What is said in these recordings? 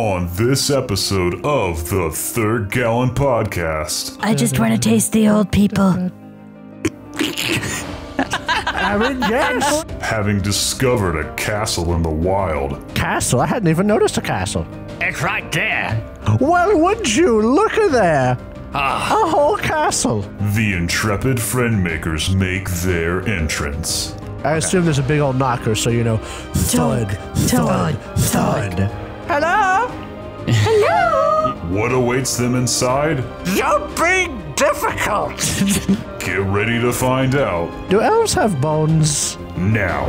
on this episode of the Third Gallon Podcast. I just want to taste the old people. Yes. Having discovered a castle in the wild. Castle? I hadn't even noticed a castle. It's right there. Well, would you? Look at there. A whole castle. The intrepid friend makers make their entrance. I assume there's a big old knocker, so you know, thud, thud, thud. Hello? Hello? What awaits them inside? Don't be difficult. Get ready to find out Do elves have bones? now.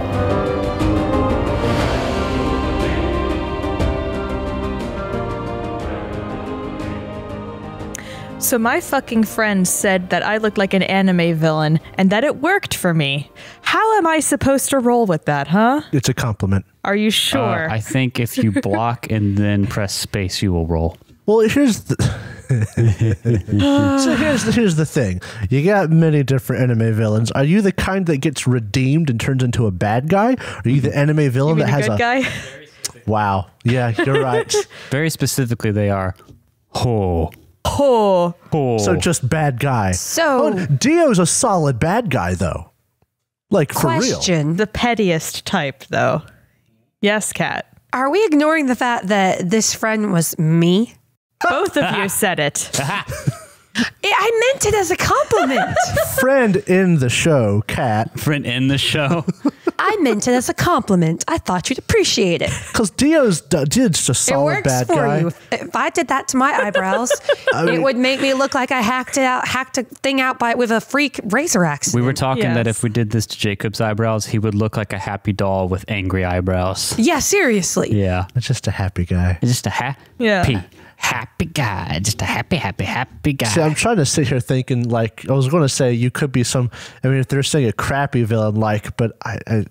So my fucking friend said that I looked like an anime villain and that it worked for me. How am I supposed to roll with that, huh? It's a compliment. Are you sure? I think if you block and then press space, you will roll. Well, here's the so here's the thing. You got many different anime villains. Are you the kind that gets redeemed and turns into a bad guy? Or are you the anime villain you mean that has a good guy? Wow. Yeah, you're right. Very specifically, they are ho. Oh, So just bad guy. So, Dio's a solid bad guy, though. Like, for real. question. the pettiest type, though. Yes, Kat. Are we ignoring the fact that this friend was me? Both of you said it. I meant it as a compliment. Friend in the show, Kat. Friend in the show. I meant it as a compliment. I thought you'd appreciate it. Because Dio's just a It solid works bad for guy. you. If I did that to my eyebrows, it would make me look like I hacked a thing out with a freak razor axe. We were talking that Yes. if we did this to Jacob's eyebrows, he would look like a happy doll with angry eyebrows. Yeah, seriously. Yeah. It's just a happy guy. Just a happy guy. Just a happy guy. See, I'm trying to sit here thinking, like, I was going to say you could be if they're saying a crappy villain, like, but I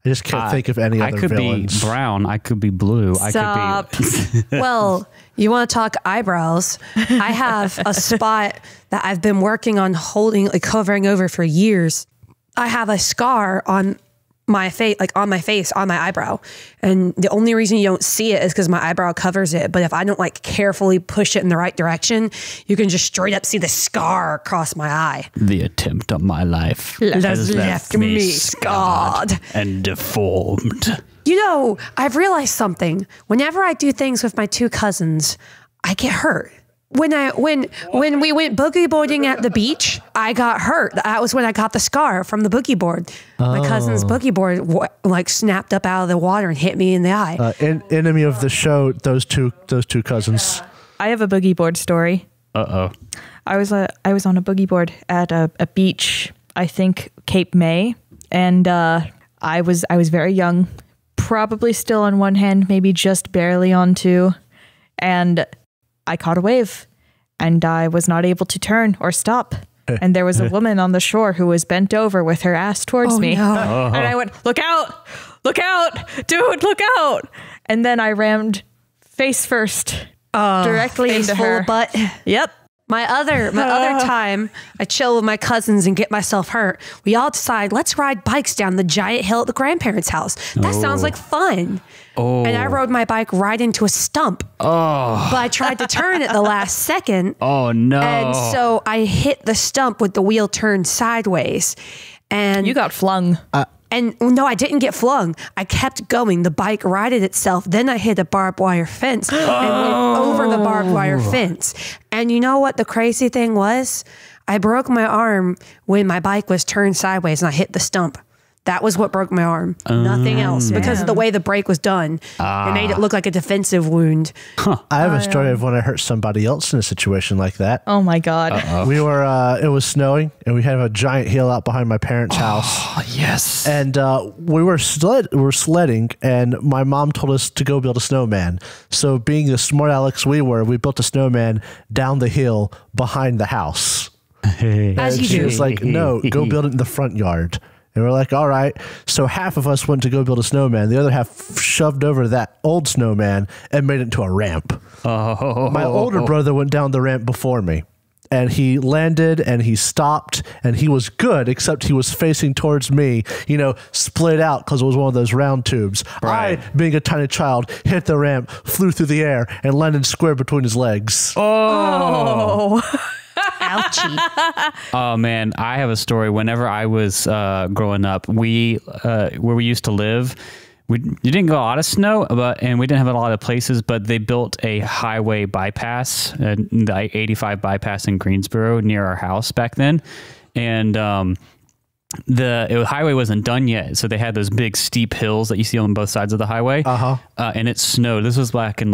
just can't think of any other I could villains. be brown. I could be blue. Stop. I could be. Well, you want to talk eyebrows? I have a spot that I've been working on covering over for years. I have a scar on my face, on my eyebrow. And the only reason you don't see it is because my eyebrow covers it. But if I don't carefully push it in the right direction, you can just straight up see the scar across my eye. The attempt on my life Has left me scarred. and deformed. You know, I've realized something. Whenever I do things with my two cousins, I get hurt. When we went boogie boarding at the beach, I got hurt. That was when I got the scar from the boogie board. My cousin's boogie board snapped up out of the water and hit me in the eye. Enemy of the show, those two cousins. I have a boogie board story. Uh-oh. I was on a boogie board at a beach, I think Cape May, and I was very young, probably still on one hand, maybe just barely on two, and I caught a wave, and I was not able to turn or stop. And there was a woman on the shore who was bent over with her ass towards me. No. And I went, look out, dude, look out. And then I rammed face first directly Face into full her. of butt. Yep. My other time, I chill with my cousins and get myself hurt. We all decide, let's ride bikes down the giant hill at the grandparents' house. That sounds like fun. Oh. And I rode my bike right into a stump. Oh. But I tried to turn at the last second. Oh, no. And so I hit the stump with the wheel turned sideways. And You got flung. And no, I didn't get flung. I kept going. The bike righted itself. Then I hit a barbed wire fence and went over the barbed wire fence. And you know what the crazy thing was? I broke my arm when my bike was turned sideways and I hit the stump. That was what broke my arm. Nothing else. Because of the way the break was done. It made it look like a defensive wound. I have a story of when I hurt somebody else in a situation like that. Oh my God. We were, it was snowing, and we had a giant hill out behind my parents' house. Oh, yes. And we were sledding, and my mom told us to go build a snowman. So being the smart Alex we built a snowman down the hill behind the house. As you She do. was like, no, go build it in the front yard. And we're like, all right. So half of us went to go build a snowman. The other half shoved over that old snowman and made it into a ramp. Oh. My older brother went down the ramp before me. and he landed and he stopped and he was good, except he was facing towards me, split out because it was one of those round tubes. Right. I, being a tiny child, hit the ramp, flew through the air, and landed square between his legs. Oh. Ouchie. Oh man, I have a story. Whenever I was growing up, where we used to live, you didn't get a lot of snow, and we didn't have a lot of places, but they built a highway bypass, the 85 bypass in Greensboro near our house back then, and the highway wasn't done yet, so they had those big steep hills that you see on both sides of the highway. And it snowed. This was back in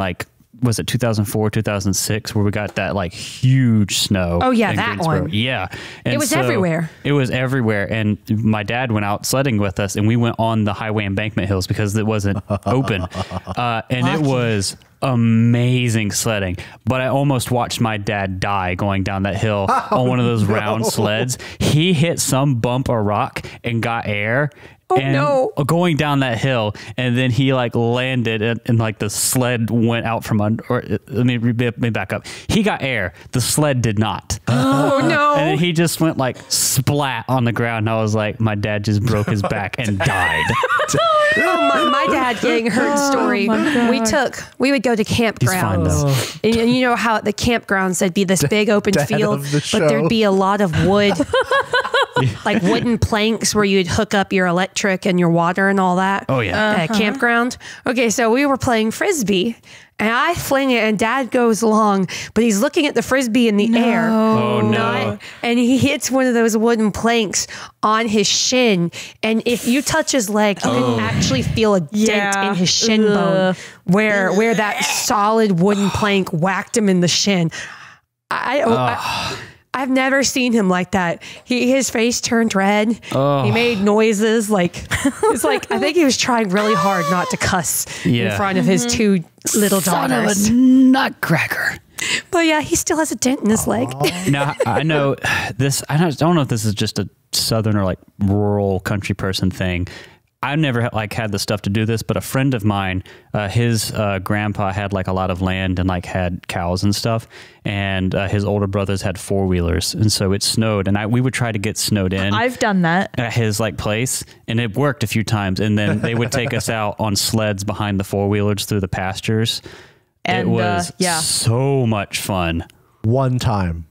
was it 2004, 2006, where we got that huge snow? Oh yeah, in that Greensboro. one. Yeah, and it was everywhere. It was everywhere, and my dad went out sledding with us, and we went on the highway embankment hills because it wasn't open, and it was amazing sledding. But I almost watched my dad die going down that hill on one of those round sleds. He hit some bump or rock and got air. Going down that hill, and then he landed and the sled went out from under. Or let me back up. He got air. The sled did not. Oh no! And then he just went splat on the ground. And I was like, my dad just broke his back and died. My dad getting hurt story. We would go to campgrounds. And you know how at the campgrounds there'd be this big open field, but there'd be a lot of wood. Wooden planks where you'd hook up your electric and your water and all that. Oh yeah. At a campground. Okay, so we were playing Frisbee and I fling it and Dad goes along, but he's looking at the Frisbee in the air. Oh no. And he hits one of those wooden planks on his shin. And if you touch his leg, you can actually feel a dent in his shin bone where that solid wooden plank whacked him in the shin. I've never seen him like that. His face turned red. Oh. He made noises I think he was trying really hard not to cuss in front of his two little daughters. Son of a nutcracker. But yeah, he still has a dent in his leg. Now I know this. I don't know if this is just a southern or rural country person thing. I never had the stuff to do this, but a friend of mine, his grandpa had a lot of land and had cows and stuff, and his older brothers had 4-wheelers, and so it snowed, and we would try to get snowed in. I've done that at his place, and it worked a few times, and then they would take us out on sleds behind the 4-wheelers through the pastures. And it was so much fun. One time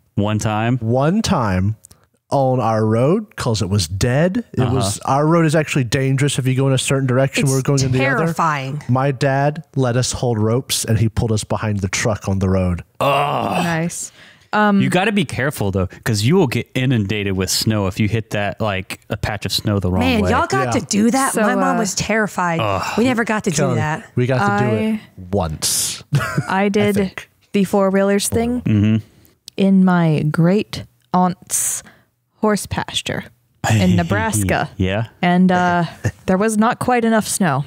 on our road, because it was dead. It was our road is actually dangerous if you go in a certain direction. We're going in the other. Terrifying. My dad let us hold ropes and he pulled us behind the truck on the road. Oh, nice. You got to be careful though, because you will get inundated with snow if you hit that a patch of snow the wrong way. Man, y'all got to do that. So, my mom was terrified. We never got to do that. We got to do it once. I did the 4-wheelers thing in my great aunt's horse pasture in Nebraska. Yeah. And there was not quite enough snow.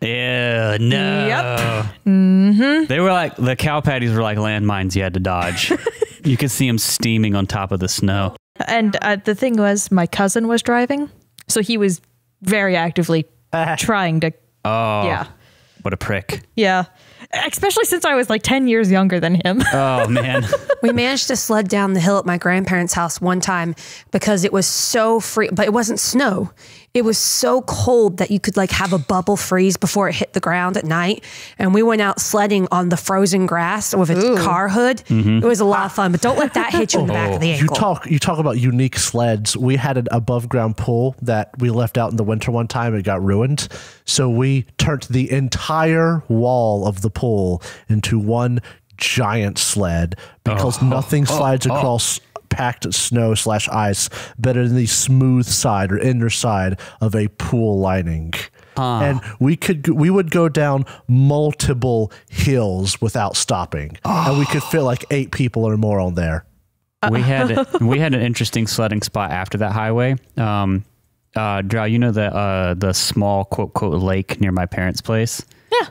Yeah, no. Yep. Mm-hmm. They were the cow patties were like landmines you had to dodge. You could see them steaming on top of the snow. And the thing was, my cousin was driving, so he was very actively trying to. Oh, yeah. What a prick. Yeah. Especially since I was 10 years younger than him. Oh, man. We managed to sled down the hill at my grandparents' house one time because it was so free, but it wasn't snow. It was so cold that you could have a bubble freeze before it hit the ground at night. And we went out sledding on the frozen grass with a car hood. It was a lot of fun, but don't let that hit you in the back of the ankle. You talk about unique sleds. We had an above ground pool that we left out in the winter one time. It got ruined. So we turned the entire wall of the pool into one giant sled because nothing slides across packed snow/ice better than the smooth side or inner side of a pool lining. And we would go down multiple hills without stopping, and we could fit 8 people or more on there. We had an interesting sledding spot after that highway. Drow, you know the small quote lake near my parents' place? Yeah.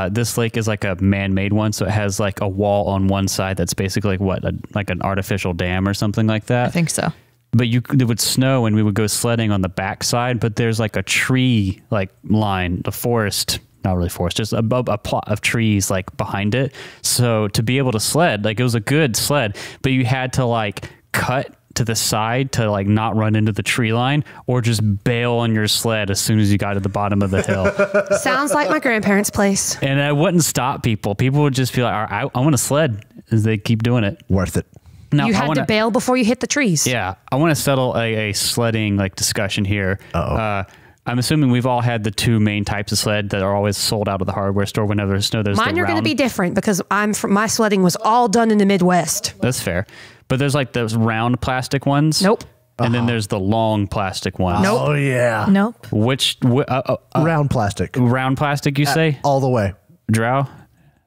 This lake is a man-made one, so it has a wall on one side that's basically an artificial dam or something like that. I think so. But it would snow and we would go sledding on the back side, but there's a tree line, the forest not really forest, just a plot of trees like behind it. So to be able to sled, like it was a good sled, but you had to like cut to the side to like not run into the tree line, or just bail on your sled as soon as you got to the bottom of the hill. Sounds like my grandparents' place. And I wouldn't stop people. People would just be like, all right, I want to sled, as they keep doing it. Worth it. Now, You had to bail before you hit the trees. Yeah, I want to settle a sledding like discussion here. I'm assuming we've all had the two main types of sled that are always sold out of the hardware store whenever there's snow. There's Mine are going to be different because my sledding was all done in the Midwest. That's fair. But there's like those round plastic ones. Nope. And then there's the long plastic ones. Nope. Oh, yeah. Nope. Which Round plastic. round plastic you say? All the way. Drow?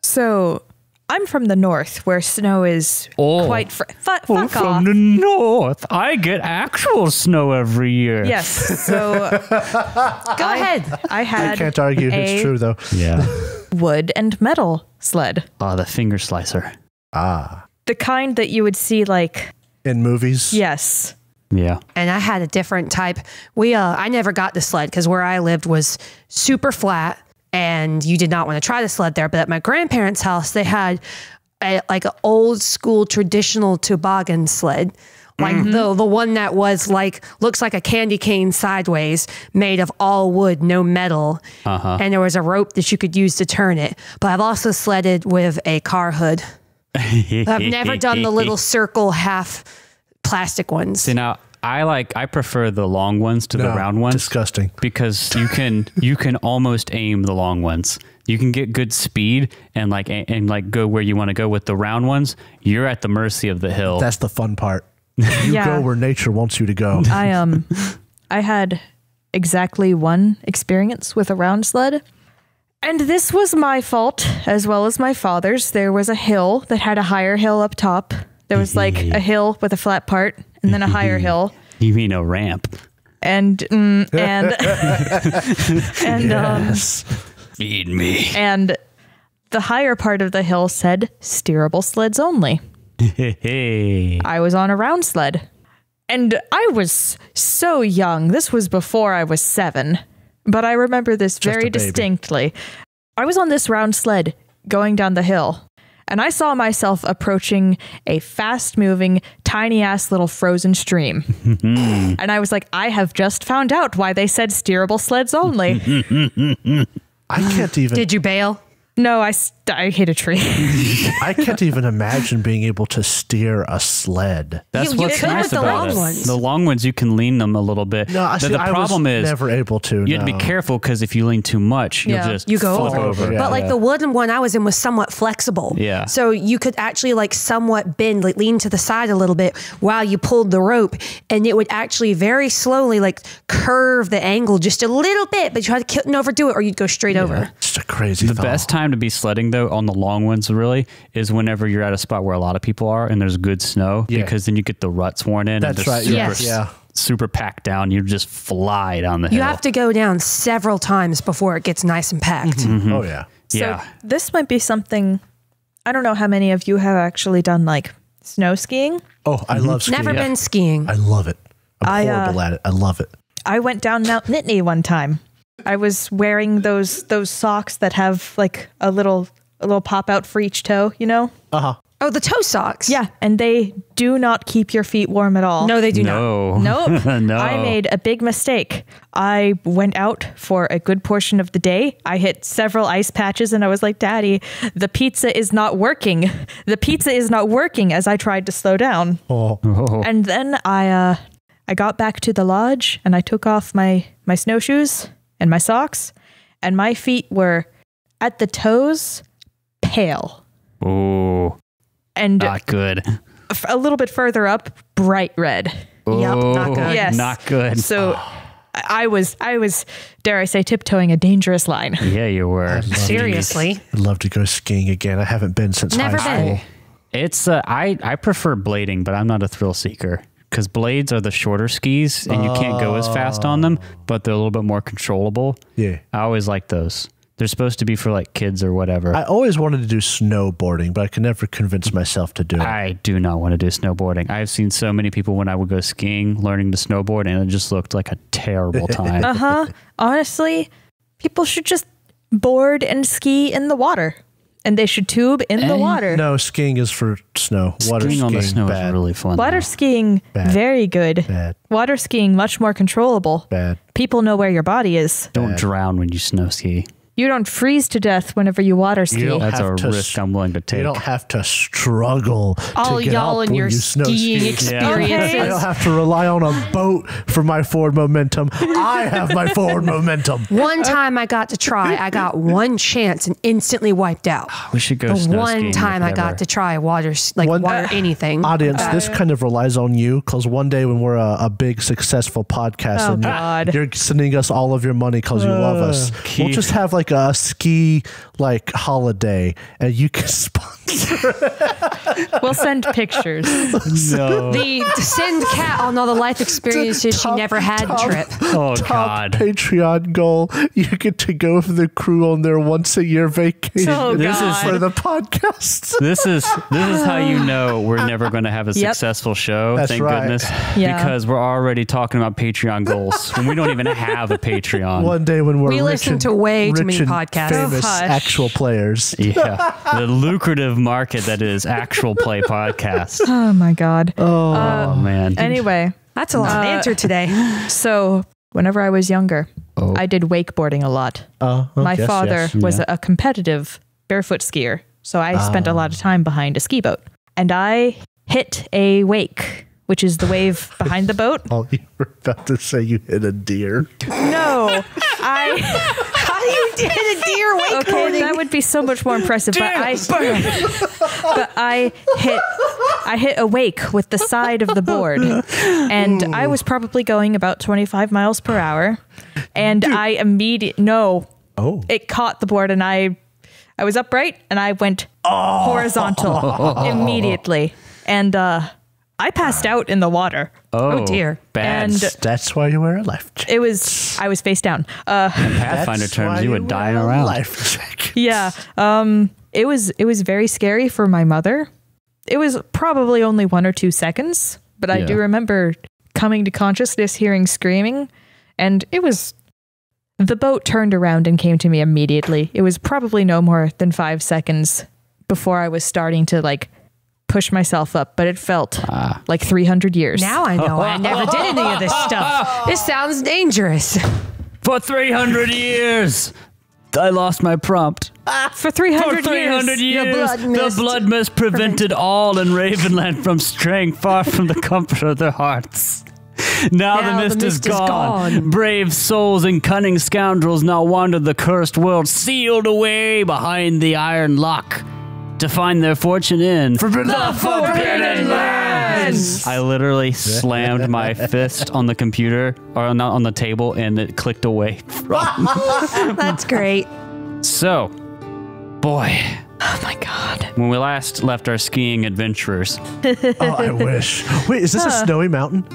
So I'm from the north where snow is quite fuck off. From the north. I get actual snow every year. Yes. So Go ahead. I had I can't argue it's true, though. Yeah. wood and metal sled. Oh, the finger slicer. The kind that you would see like, In movies. yes. Yeah. And I had a different type. I never got the sled because where I lived was super flat and you did not want to try the sled there. But at my grandparents' house, they had like an old school traditional toboggan sled. Like the one that was like, looks like a candy cane sideways, made of all wood, no metal. And there was a rope that you could use to turn it. But I've also sledded with a car hood. I've never done the little circle half plastic ones. See, now I prefer the long ones to the round ones. Disgusting. Because you can almost aim the long ones. You can get good speed and go where you want to go. With the round ones, you're at the mercy of the hill. That's the fun part. You go where nature wants you to go. I had exactly one experience with a round sled. And this was my fault as well as my father's. There was a hill that had a higher hill up top. There was like a hill with a flat part and then a higher hill. You mean a ramp? And Feed me. And the higher part of the hill said steerable sleds only. Hey. I was on a round sled. And I was so young. This was before I was 7. But I remember this very distinctly. I was on this round sled going down the hill. And I saw myself approaching a fast-moving, tiny-ass little frozen stream. And I was like, I have just found out why they said steerable sleds only. I can't even. Did you bail? No, I hit a tree. I can't even imagine being able to steer a sled. That's You what's could nice with the about long it. ones. The long ones, you can lean them a little bit. No, I the problem is never able to. you have to be careful because if you lean too much, you'll just You go flip over. Yeah, But like the wooden one I was in was somewhat flexible. Yeah. So you could actually like somewhat bend, like lean to the side a little bit while you pulled the rope, and it would actually very slowly like curve the angle just a little bit, but you had to couldn't overdo it or you'd go straight over. It's a crazy The thought. best time to be sledding, though, on the long ones really is whenever you're at a spot where a lot of people are and there's good snow, because then you get the ruts worn in. That's and they're right. Super, Yes. Yeah. super packed down. You just fly down the hill. You have to go down several times before it gets nice and packed. Oh, yeah. Yeah. So this might be something, I don't know how many of you have actually done like snow skiing. Oh, I love skiing. Never been skiing. I love it. I'm horrible at it. I love it. I went down Mount Nittany one time. I was wearing those socks that have like a little pop out for each toe, you know? Oh, the toe socks. Yeah, and they do not keep your feet warm at all. No, they do not. No. Nope. No. I made a big mistake. I went out for a good portion of the day. I hit several ice patches and I was like, Daddy, the pizza is not working. The pizza is not working, as I tried to slow down. Oh. And then I got back to the lodge and I took off my snowshoes and my socks, and my feet were at the toes pale. Oh, And not good. a little bit further up, bright red. Yep, not good. Yes. Not good. So I was, dare I say, tiptoeing a dangerous line. Yeah, you were. Seriously. I'd love to go skiing again. I haven't been since Never high been. school. It's I prefer blading, but I'm not a thrill seeker because blades are the shorter skis and you can't go as fast on them, but they're a little bit more controllable. Yeah. I always like those. They're supposed to be for like kids or whatever. I always wanted to do snowboarding, but I could never convince myself to do it. I do not want to do snowboarding. I've seen so many people when I would go skiing learning to snowboard, and it just looked like a terrible time. Honestly, people should just board and ski in the water. And they should tube in the water. No, skiing is for snow. Water Skiing on the snow bad. is really fun. Water though. skiing, Bad. very good. Bad. Water skiing, much more controllable. Bad. People know where your body is. Don't drown when you snow ski. You don't freeze to death whenever you water ski. You don't That's have a to risk I'm willing to take. You don't have to struggle All to get y'all up and when your you snow skiing ski. experiences. I don't have to rely on a boat for my forward momentum. I have my forward momentum. One time I got to try. I got one chance and instantly wiped out. We should go The snow one skiing time I if got ever. to try water anything. Audience, this kind of relies on you because one day when we're a big successful podcast Oh, and God. you're sending us all of your money because you love us, we'll Keith. just have like a ski holiday and you can sponsor. We'll send pictures. No. The to send Kat on all the life experiences she never had trip. Oh, Top God. Patreon goal. You get to go with the crew on their once-a-year vacation Oh, This is- for the podcast. This is how you know we're never going to have a Yep. successful show. That's Thank right. goodness. Yeah. Because we're already talking about Patreon goals when we don't even have a Patreon. One day when we're We rich listen and- to way too rich many and podcasts. famous Oh, hush. actual players. Yeah. The lucrative market that is actual play podcast. Oh, my God. Oh, man. Anyway, That's a long answer today. so whenever I was younger, Oh. I did wakeboarding a lot. My yes, father yes. was Yeah. a competitive barefoot skier, so I spent a lot of time behind a ski boat. And I hit a wake, which is the wave behind the boat. Oh, you were about to say you hit a deer. No, How do you hit a deer wakeboarding? okay, that would be so much more impressive. But I hit a wake with the side of the board, and I was probably going about 25 miles per hour, and it caught the board, and I was upright, and I went horizontal immediately, and I passed out in the water. Oh, dear. Bad. And That's why you wear a life jacket. I was face down. Pathfinder That's terms, why you would die in wear a round. life jacket. Yeah. It was very scary for my mother. It was probably only 1 or 2 seconds, but I do Yeah. remember coming to consciousness, hearing screaming, and the boat turned around and came to me immediately. It was probably no more than 5 seconds before I was starting to push myself up, but it felt like 300 years. Now I know. I never did any of this stuff. This sounds dangerous. For 300 years, I lost my prompt. For 300 For 300 years, blood the mist blood mist prevented all in Ravenland from straying far from the comfort of their hearts. Now the mist is gone. Brave souls and cunning scoundrels now wander the cursed world, sealed away behind the iron lock to find their fortune in the Forbidden Lands. I literally slammed my fist on the computer, or not on the table, and it clicked away. That's great. So, boy, Oh my God. when we last left our skiing adventurers, Oh, I wish. Wait, is this a snowy mountain?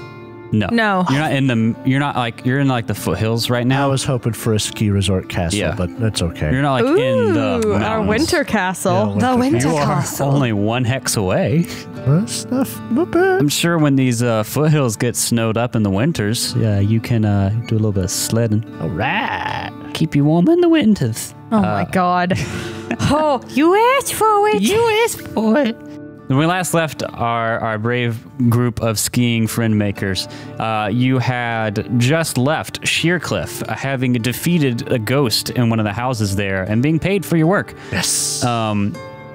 no, No. you're in the foothills right I now. was hoping for a ski resort castle, Yeah. but that's okay. You're not like in the Ooh, our mountains. winter castle. Yeah, The winter You are castle. only 1 hex away. That's not bad. I'm sure when these foothills get snowed up in the winters, you can do a little bit of sledding. All right. Keep you warm in the winters. Oh my God. Oh, you asked for it. You asked for it. When we last left our brave group of skiing friend makers, you had just left Sheercliff, having defeated a ghost in one of the houses there and being paid for your work. Yes.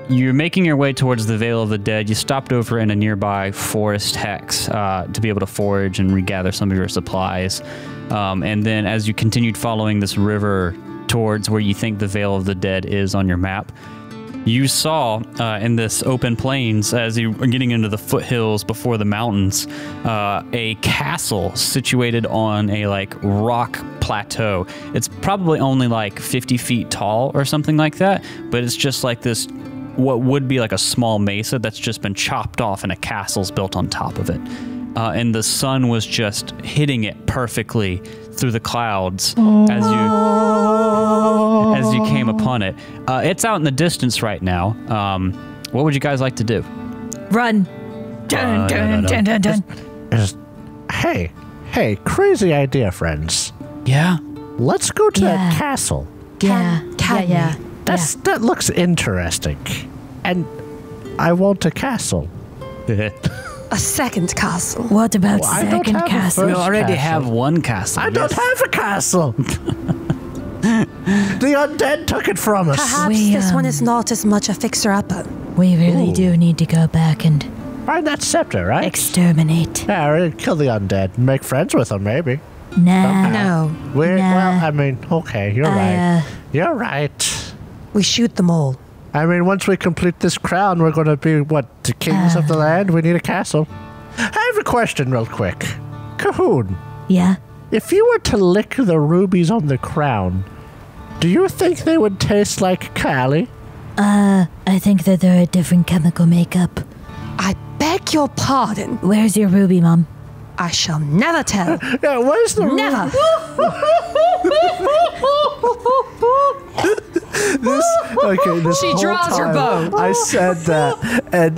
You're making your way towards the Vale of the Dead. You stopped over in a nearby forest hex to be able to forage and regather some of your supplies. And then as you continued following this river towards where you think the Vale of the Dead is on your map, you saw in this open plains, as you were getting into the foothills before the mountains, a castle situated on a rock plateau. It's probably only 50 feet tall or something like that, but it's just like this, what would be like a small mesa that's just been chopped off and a castle's built on top of it. And the sun was just hitting it perfectly through the clouds as you came upon it. It's out in the distance right now. What would you guys like to do? Run. Dun, dun, dun, dun, dun. Hey, crazy idea, friends. Yeah. Let's go to that castle. Yeah. yeah. That looks interesting. And I want a castle. A second castle. What about Well, I don't second have a castle? first You already castle. have one castle. I don't have a castle. The undead took it from us. Perhaps We, this one is not as much a fixer-upper. We really Ooh. do need to go back and Find that scepter, right? exterminate. Yeah, we'll kill the undead. Make friends with them, maybe. Nah. No, Well, I mean, okay, you're right. I, You're right. we shoot them all. I mean, once we complete this crown, we're going to be, the kings of the land? We need a castle. I have a question real quick. Cahoon, yeah. if you were to lick the rubies on the crown, do you think they would taste like Cali? I think that they're a different chemical makeup. I beg your pardon. Where's your ruby, Mom? I shall never tell. Yeah, where's the Never. This She whole draws her time bow. I said that, and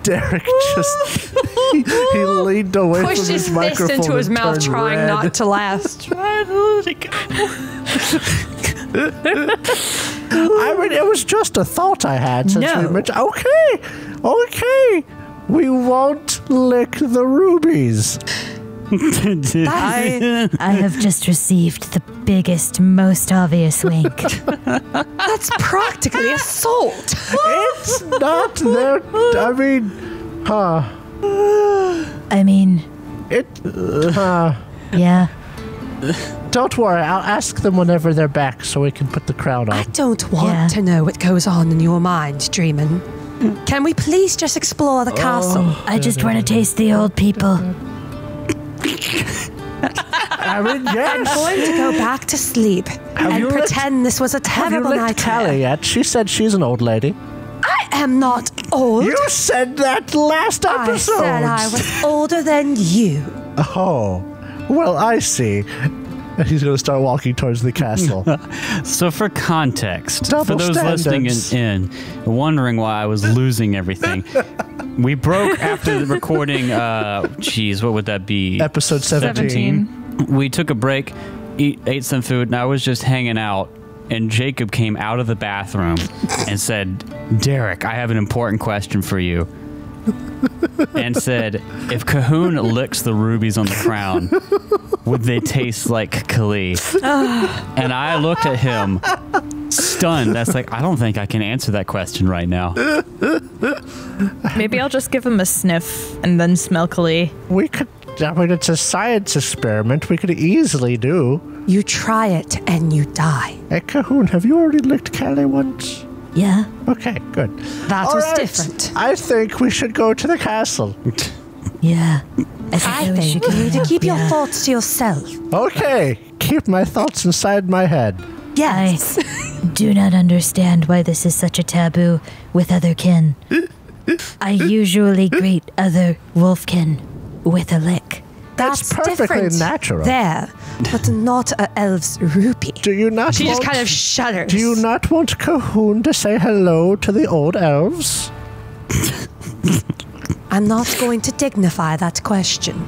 Derek just he leaned away Pushed from his his microphone fist into his and mouth, turned trying red. not to laugh. I mean, it was just a thought I had since No. we mentioned. Okay, we won't lick the rubies. I have just received the biggest, most obvious wink. That's practically assault. It's not their. I mean, I mean, it. yeah. Don't worry, I'll ask them whenever they're back so we can put the crown I on. don't want Yeah. to know what goes on in your mind, Dreamin'. Can we please just explore the castle? I just want to taste the old people. I mean, yes. Going to go back to sleep and you licked- pretend this was a Have you terrible licked Callie nightmare. yet? She said she's an old lady. I am not old. You said that last I episode. said I was older than you. Oh, well, I see. And he's going to start walking towards the castle. So for context, Double for those listening standards. in, wondering why I was losing everything, we broke after the recording, what would that be? Episode 17. We took a break, ate some food, and I was just hanging out. And Jacob came out of the bathroom and said, Derek, I have an important question for you. And said, if Cahoon licks the rubies on the crown, would they taste like Kali? And I looked at him, stunned. That's like, I don't think I can answer that question right now. Maybe I'll just give him a sniff and then smell Kali. We could, I mean, it's a science experiment we could easily do. You try it and you die. Hey, Cahoon, have you already licked Callie once? Yeah. Okay, good. That All was right, different. I think we should go to the castle. Yeah. I that we think should you need to go. keep your Yeah. thoughts to yourself. Okay, keep my thoughts inside my head. Yes. Do not understand why this is such a taboo with other kin. I usually greet other wolfkin with a lick. That's perfectly different natural. there, but not a elf's rupee. Do you not She want, just kind of shudders. Do you not want Cahoon to say hello to the old elves? I'm not going to dignify that question.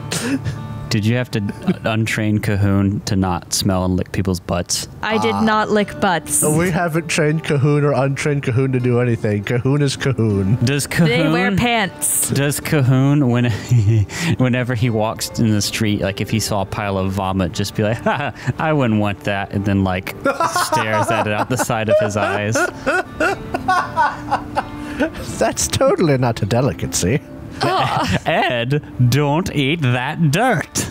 Did you have to untrain Cahoon to not smell and lick people's butts? I did not lick butts. We haven't trained Cahoon or untrained Cahoon to do anything. Cahoon is Cahoon. Does Cahoon... They wear pants. Does Cahoon, whenever he walks in the street, like if he saw a pile of vomit, just be like, ha, I wouldn't want that, and then like stares at it out the side of his eyes? That's totally not a delicacy. Ed, don't eat that dirt.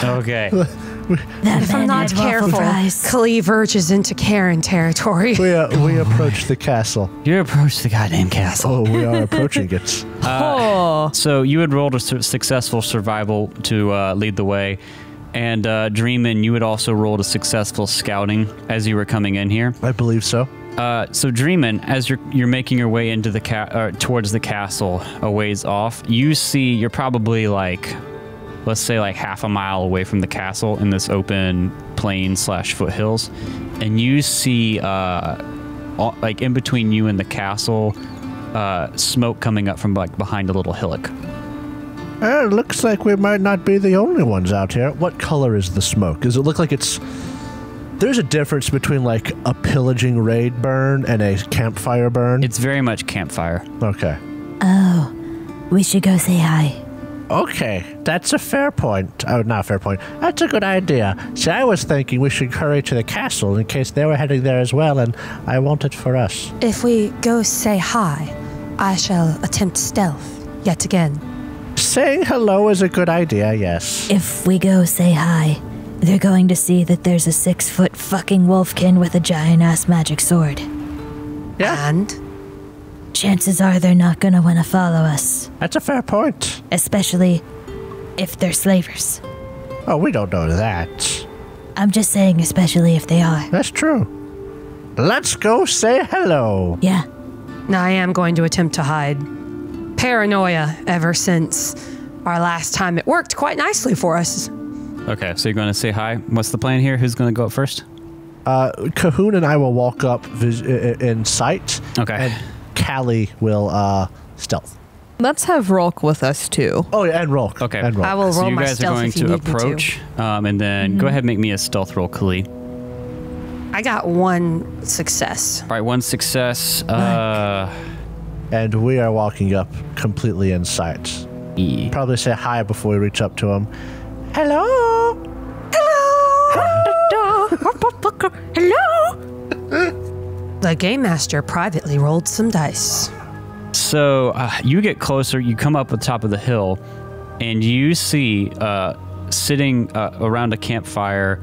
Okay. If I'm not careful, Kali verges into Karen territory. We approach the castle. You approach the goddamn castle. Oh, we are approaching it. So you had rolled a successful survival to lead the way. And Dreamin', you had also rolled a successful scouting as you were coming in here. I believe so. So Dreamin', as you're making your way into the towards the castle, a ways off, you see you're probably like, let's say like half a mile away from the castle in this open plain / foothills, and you see like in between you and the castle, smoke coming up from like behind a little hillock. It looks like we might not be the only ones out here. What color is the smoke? Does it look like it's There's a difference between like a pillaging raid burn and a campfire burn. It's very much campfire. Okay. Oh, we should go say hi. Okay, that's a fair point. Oh, not a fair point. That's a good idea. See, I was thinking we should hurry to the castle in case they were heading there as well, and I want it for us. If we go say hi, I shall attempt stealth yet again. Saying hello is a good idea, yes. If we go say hi, they're going to see that there's a 6-foot fucking wolfkin with a giant-ass magic sword. Yeah. And Chances are they're not gonna want to follow us. That's a fair point. Especially if they're slavers. Oh, we don't know that. I'm just saying especially if they are. That's true. Let's go say hello. Yeah. I am going to attempt to hide. Paranoia ever since our last time. It worked quite nicely for us. Okay, so you're going to say hi. What's the plan here? Who's going to go up first? Cahoon and I will walk up in sight. Okay. And Callie will stealth. Let's have Rolk with us too. Oh, yeah, and Rolk. Okay. And Rolk. I will roll So you my guys are stealth going if you to need me approach, and then go ahead and make me a stealth roll, Khalid. I got 1 success. All right, 1 success. And we are walking up completely in sight. Probably say hi before we reach up to him. Hello. The game master privately rolled some dice. So you get closer, you come up at the top of the hill, and you see sitting around a campfire,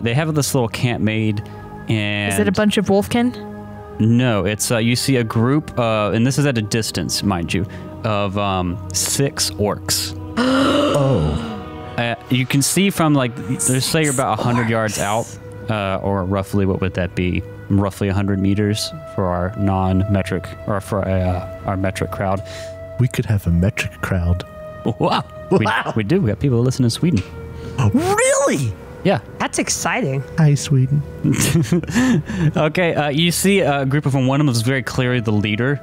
they have this little camp made. And Is it a bunch of wolfkin? No, it's you see a group, and this is at a distance, mind you, of 6 orcs. You can see from like, let's say you're about 100 yards out, or roughly, what would that be? Roughly 100 meters for our non-metric, or for our metric crowd. We could have a metric crowd. Wow. Wow. We do. We got people that listen in Sweden. Really? Yeah. That's exciting. Hi, Sweden. Okay, you see a group of them. One of them is very clearly the leader.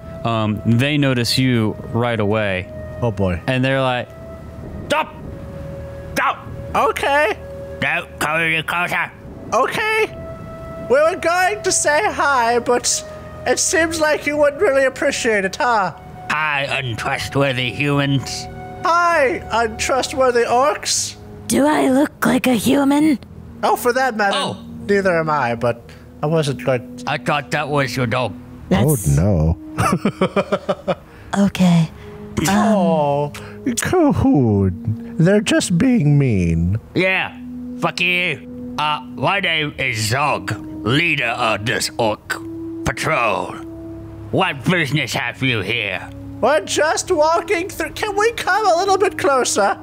They notice you right away. Oh, boy. And they're like, stop! Stop! Okay. Don't come any closer. Okay. We were going to say hi, but it seems like you wouldn't really appreciate it, huh? Hi, untrustworthy humans. Hi, untrustworthy orcs. Do I look like a human? Oh, for that matter, Oh. neither am I, but I wasn't going to... I thought that was your dog. That's no. okay. Oh, Cahoon. They're just being mean. Yeah, fuck you. My name is Zog, leader of this orc patrol. What business have you here? We're just walking through... Can we come a little bit closer?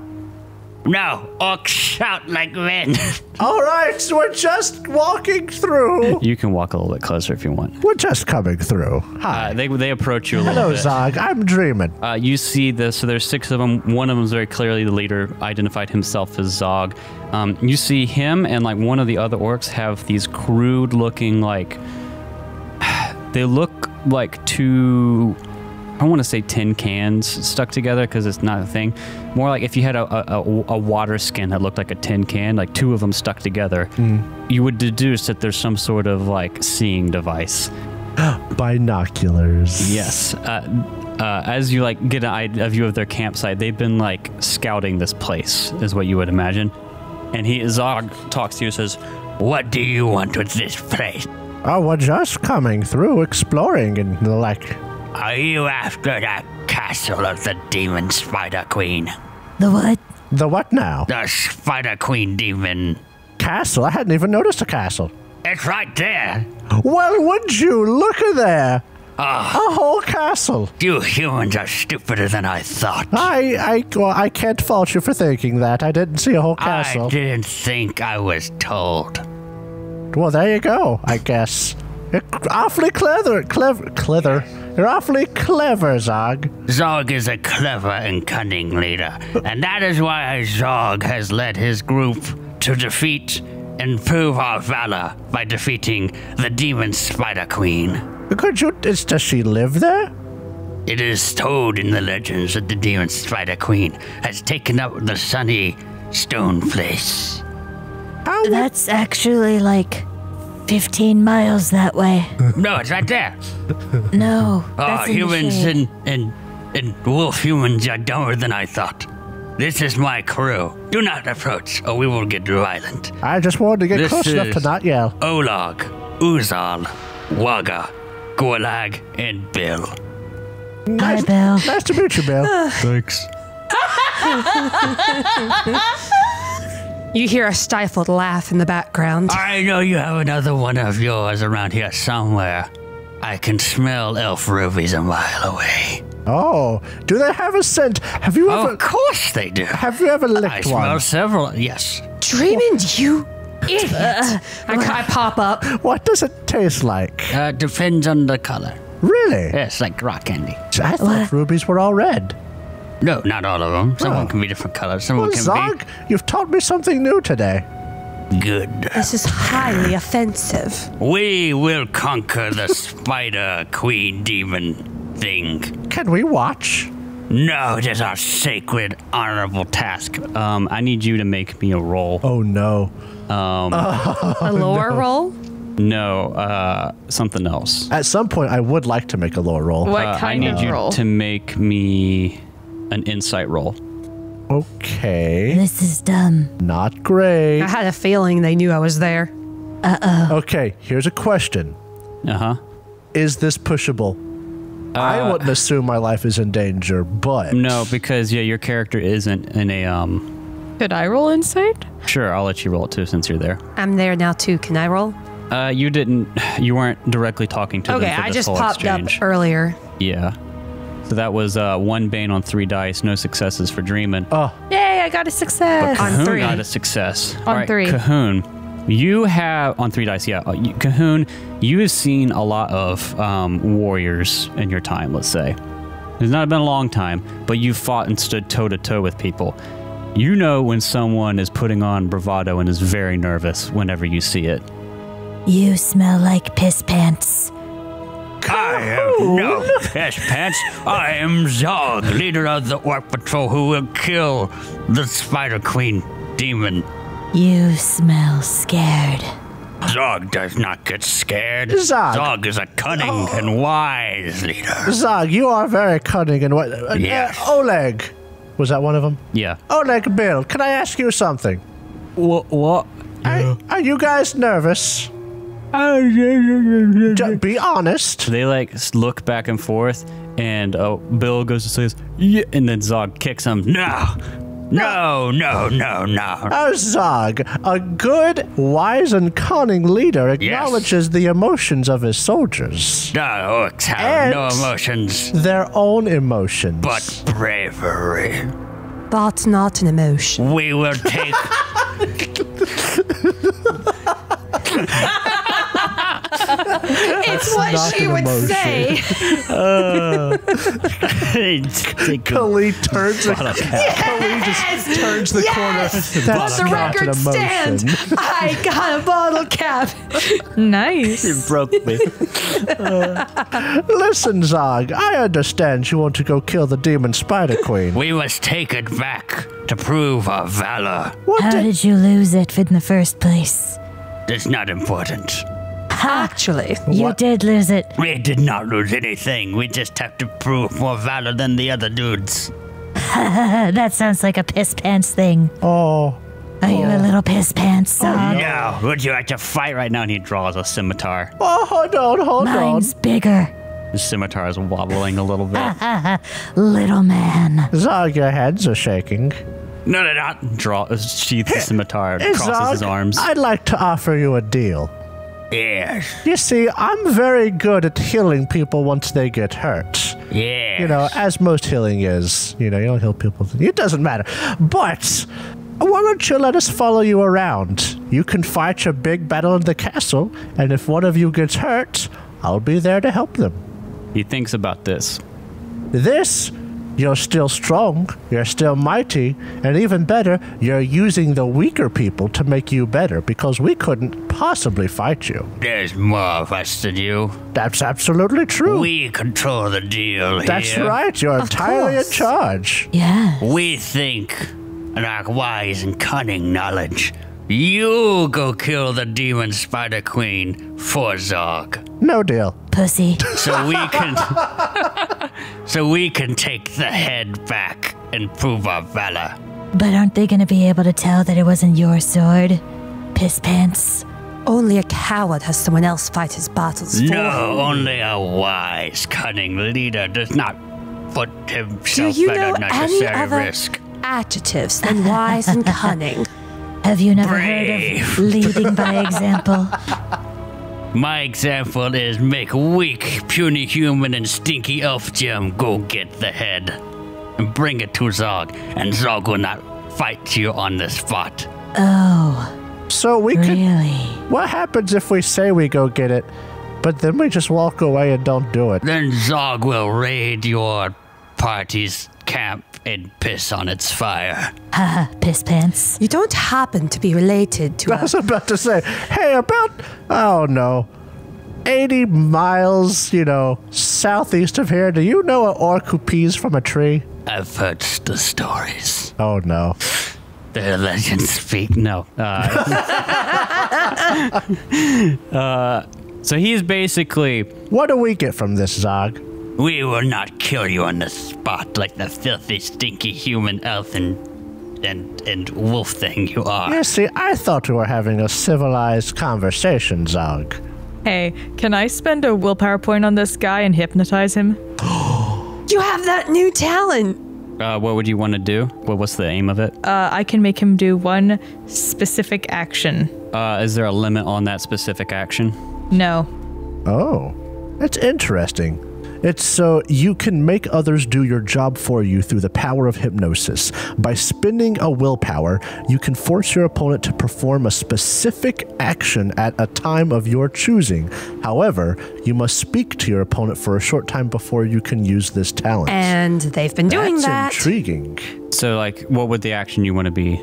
No, orcs shout like men. All right, so we're just walking through. You can walk a little bit closer if you want. We're just coming through. Hi. They approach you a little Hello, bit. Zog. I'm dreaming. You see this, so there's 6 of them. One of them is very clearly the leader, identified himself as Zog. You see him and like one of the other orcs have these crude looking like, they look like 2, I don't want to say tin cans stuck together because it's not a thing. More like if you had a water skin that looked like a tin can, like 2 of them stuck together, you would deduce that there's some sort of like seeing device. Binoculars. Yes. As you like get a view of their campsite, they've been like scouting this place, is what you would imagine. And Zog talks to you and says, What do you want with this place? Oh, we're just coming through, exploring and the like. Are you after that castle of the demon Spider Queen? The what? The what now? The Spider Queen demon. Castle? I hadn't even noticed a castle. It's right there. Well, would you? Look at there. A whole castle. You humans are stupider than I thought. I can't fault you for thinking that. I didn't see a whole castle. I didn't think I was told. Well, there you go, I guess. You're awfully clever. You're awfully clever, Zog. Zog is a clever and cunning leader, and that is why Zog has led his group to defeat and prove our valor by defeating the demon Spider Queen. Does she live there? It is told in the legends that the demon Spider Queen has taken up the sunny stone place. That's actually like 15 miles that way. No, it's right there. No. Oh, that's in the humans shade. and wolf humans are dumber than I thought. This is my crew. Do not approach, or we will get violent. I just wanted to get This close enough to is- not yell. Olag, Uzal, Waga, Gorlag, and Bill. Hi, Bill. Nice to meet you, Bill. Thanks. You hear a stifled laugh in the background. I know you have another one of yours around here somewhere. I can smell elf rubies a mile away. Oh, do they have a scent? Have you ever? Of course they do. Have you ever I licked smell one? several. Yes. Dreaming, you idiot. I pop up. What does it taste like? Depends on the color. Really? Yes, like rock candy. I thought rubies were all red. No, not all of them. Some of Oh. them can be different colors. Some Well, of them Zog, you've taught me something new today. be good. This is highly offensive. We will conquer the spider queen demon thing. Can we watch? No, it is our sacred, honorable task. I need you to make me a roll. Oh no. A lore roll? No, something else. At some point, I would like to make a lower roll. What I kind need of you roll? to make me an insight roll. Okay. This is dumb. Not great. I had a feeling they knew I was there. Okay, here's a question. Uh-huh. Is this pushable? I wouldn't assume my life is in danger, but... No, because your character isn't in a Could I roll insight? Sure, I'll let you roll it too since you're there. I'm there now too. Can I roll? You weren't directly talking to Okay, them for I this just whole popped exchange. up earlier. Yeah. So that was 1 bane on 3 dice, no successes for dreaming. Yay, I got a success. On Cahoon 3. got a success. On 3. Cahoon, you have on 3 dice. Yeah, Cahoon, you have seen a lot of warriors in your time. Let's say it's not been a long time, but you've fought and stood toe to toe with people. You know when someone is putting on bravado and is very nervous whenever you see it. You smell like Pisspants. I am no Pisspants. I am Zog, leader of the Orc Patrol who will kill the Spider Queen demon. You smell scared. Zog does not get scared. Zog. Zog is a cunning and wise leader. Zog, you are very cunning and what? Yes. Oleg. Was that one of them? Yeah. Oleg, Bill, can I ask you something? What? Are you guys nervous? Be honest. They look back and forth, and Bill goes to say, "Yeah," and then Zog kicks him. No. Oh, Zog, a good, wise, and cunning leader acknowledges the emotions of his soldiers. The orcs have no And- emotions Their own emotions. but bravery. That's not an emotion. We will take. It's what not she an would emotion. say. Khalid turns Khalid just turns the corner. That's Let the not an record stand. emotion. I got a bottle cap. Nice. broke me. Listen, Zog, I understand you want to go kill the demon spider queen. We must take it back to prove our valor. What How did- did you lose it in the first place? It's not important. Actually, You What? did lose it. We did not lose anything. We just have to prove more valor than the other dudes. That sounds like a Pisspants thing. Oh, Are you a little Pisspants, Zog? No. Would you like to fight right now? And he draws a scimitar. hold on. Mine's bigger. The scimitar is wobbling a little bit. Little man. Zog, your hands are shaking. No, they're not. Sheaths the scimitar, Hey, crosses his Zog, arms. I'd like to offer you a deal. Yes. You see, I'm very good at healing people once they get hurt. Yes. You know, as most healing is. You don't heal people. It doesn't matter. But why don't you let us follow you around? You can fight your big battle in the castle, and if one of you gets hurt, I'll be there to help them. He thinks about this. You're still strong, you're still mighty, and even better, you're using the weaker people to make you better because we couldn't possibly fight you. There's more of us than you. That's absolutely true. We control the deal here. That's right, you're entirely in course. charge. Yeah. We think, in our wise and cunning knowledge, You go kill the demon spider queen for Zog. No deal. Pussy. So we can take the head back and prove our valor. But aren't they gonna be able to tell that it wasn't your sword? Pisspants. Only a coward has someone else fight his battles for him. No, only a wise, cunning leader does not put Do himself you at know any unnecessary other risk. adjectives than wise and cunning? Have you never Brave. heard of leading by example? My example is make weak, puny human and stinky elf gem go get the head and bring it to Zog, and Zog will not fight you on the spot. Oh, So we could. really? What happens if we say we go get it, but then we just walk away and don't do it? Then Zog will raid your party's camp and piss on its fire. Haha, Pisspants. You don't happen to be related to I was about to say, hey, about, oh no, 80 miles, southeast of here, do you know an orc who pees from a tree? I've heard the stories. Oh no. The legends speak. No. So he's basically What do we get from this, Zog? We will not kill you on the spot like the filthy, stinky human elf and wolf thing you are. You see, I thought we were having a civilized conversation, Zog. Hey, can I spend a willpower point on this guy and hypnotize him? You have that new talent. what would you want to do? What's the aim of it? I can make him do one specific action. Is there a limit on that specific action? No. Oh, that's interesting. It's so you can make others do your job for you through the power of hypnosis. By spending a willpower, you can force your opponent to perform a specific action at a time of your choosing. However, you must speak to your opponent for a short time before you can use this talent. And they've been doing That's that. intriguing. So, what would the action you want to be?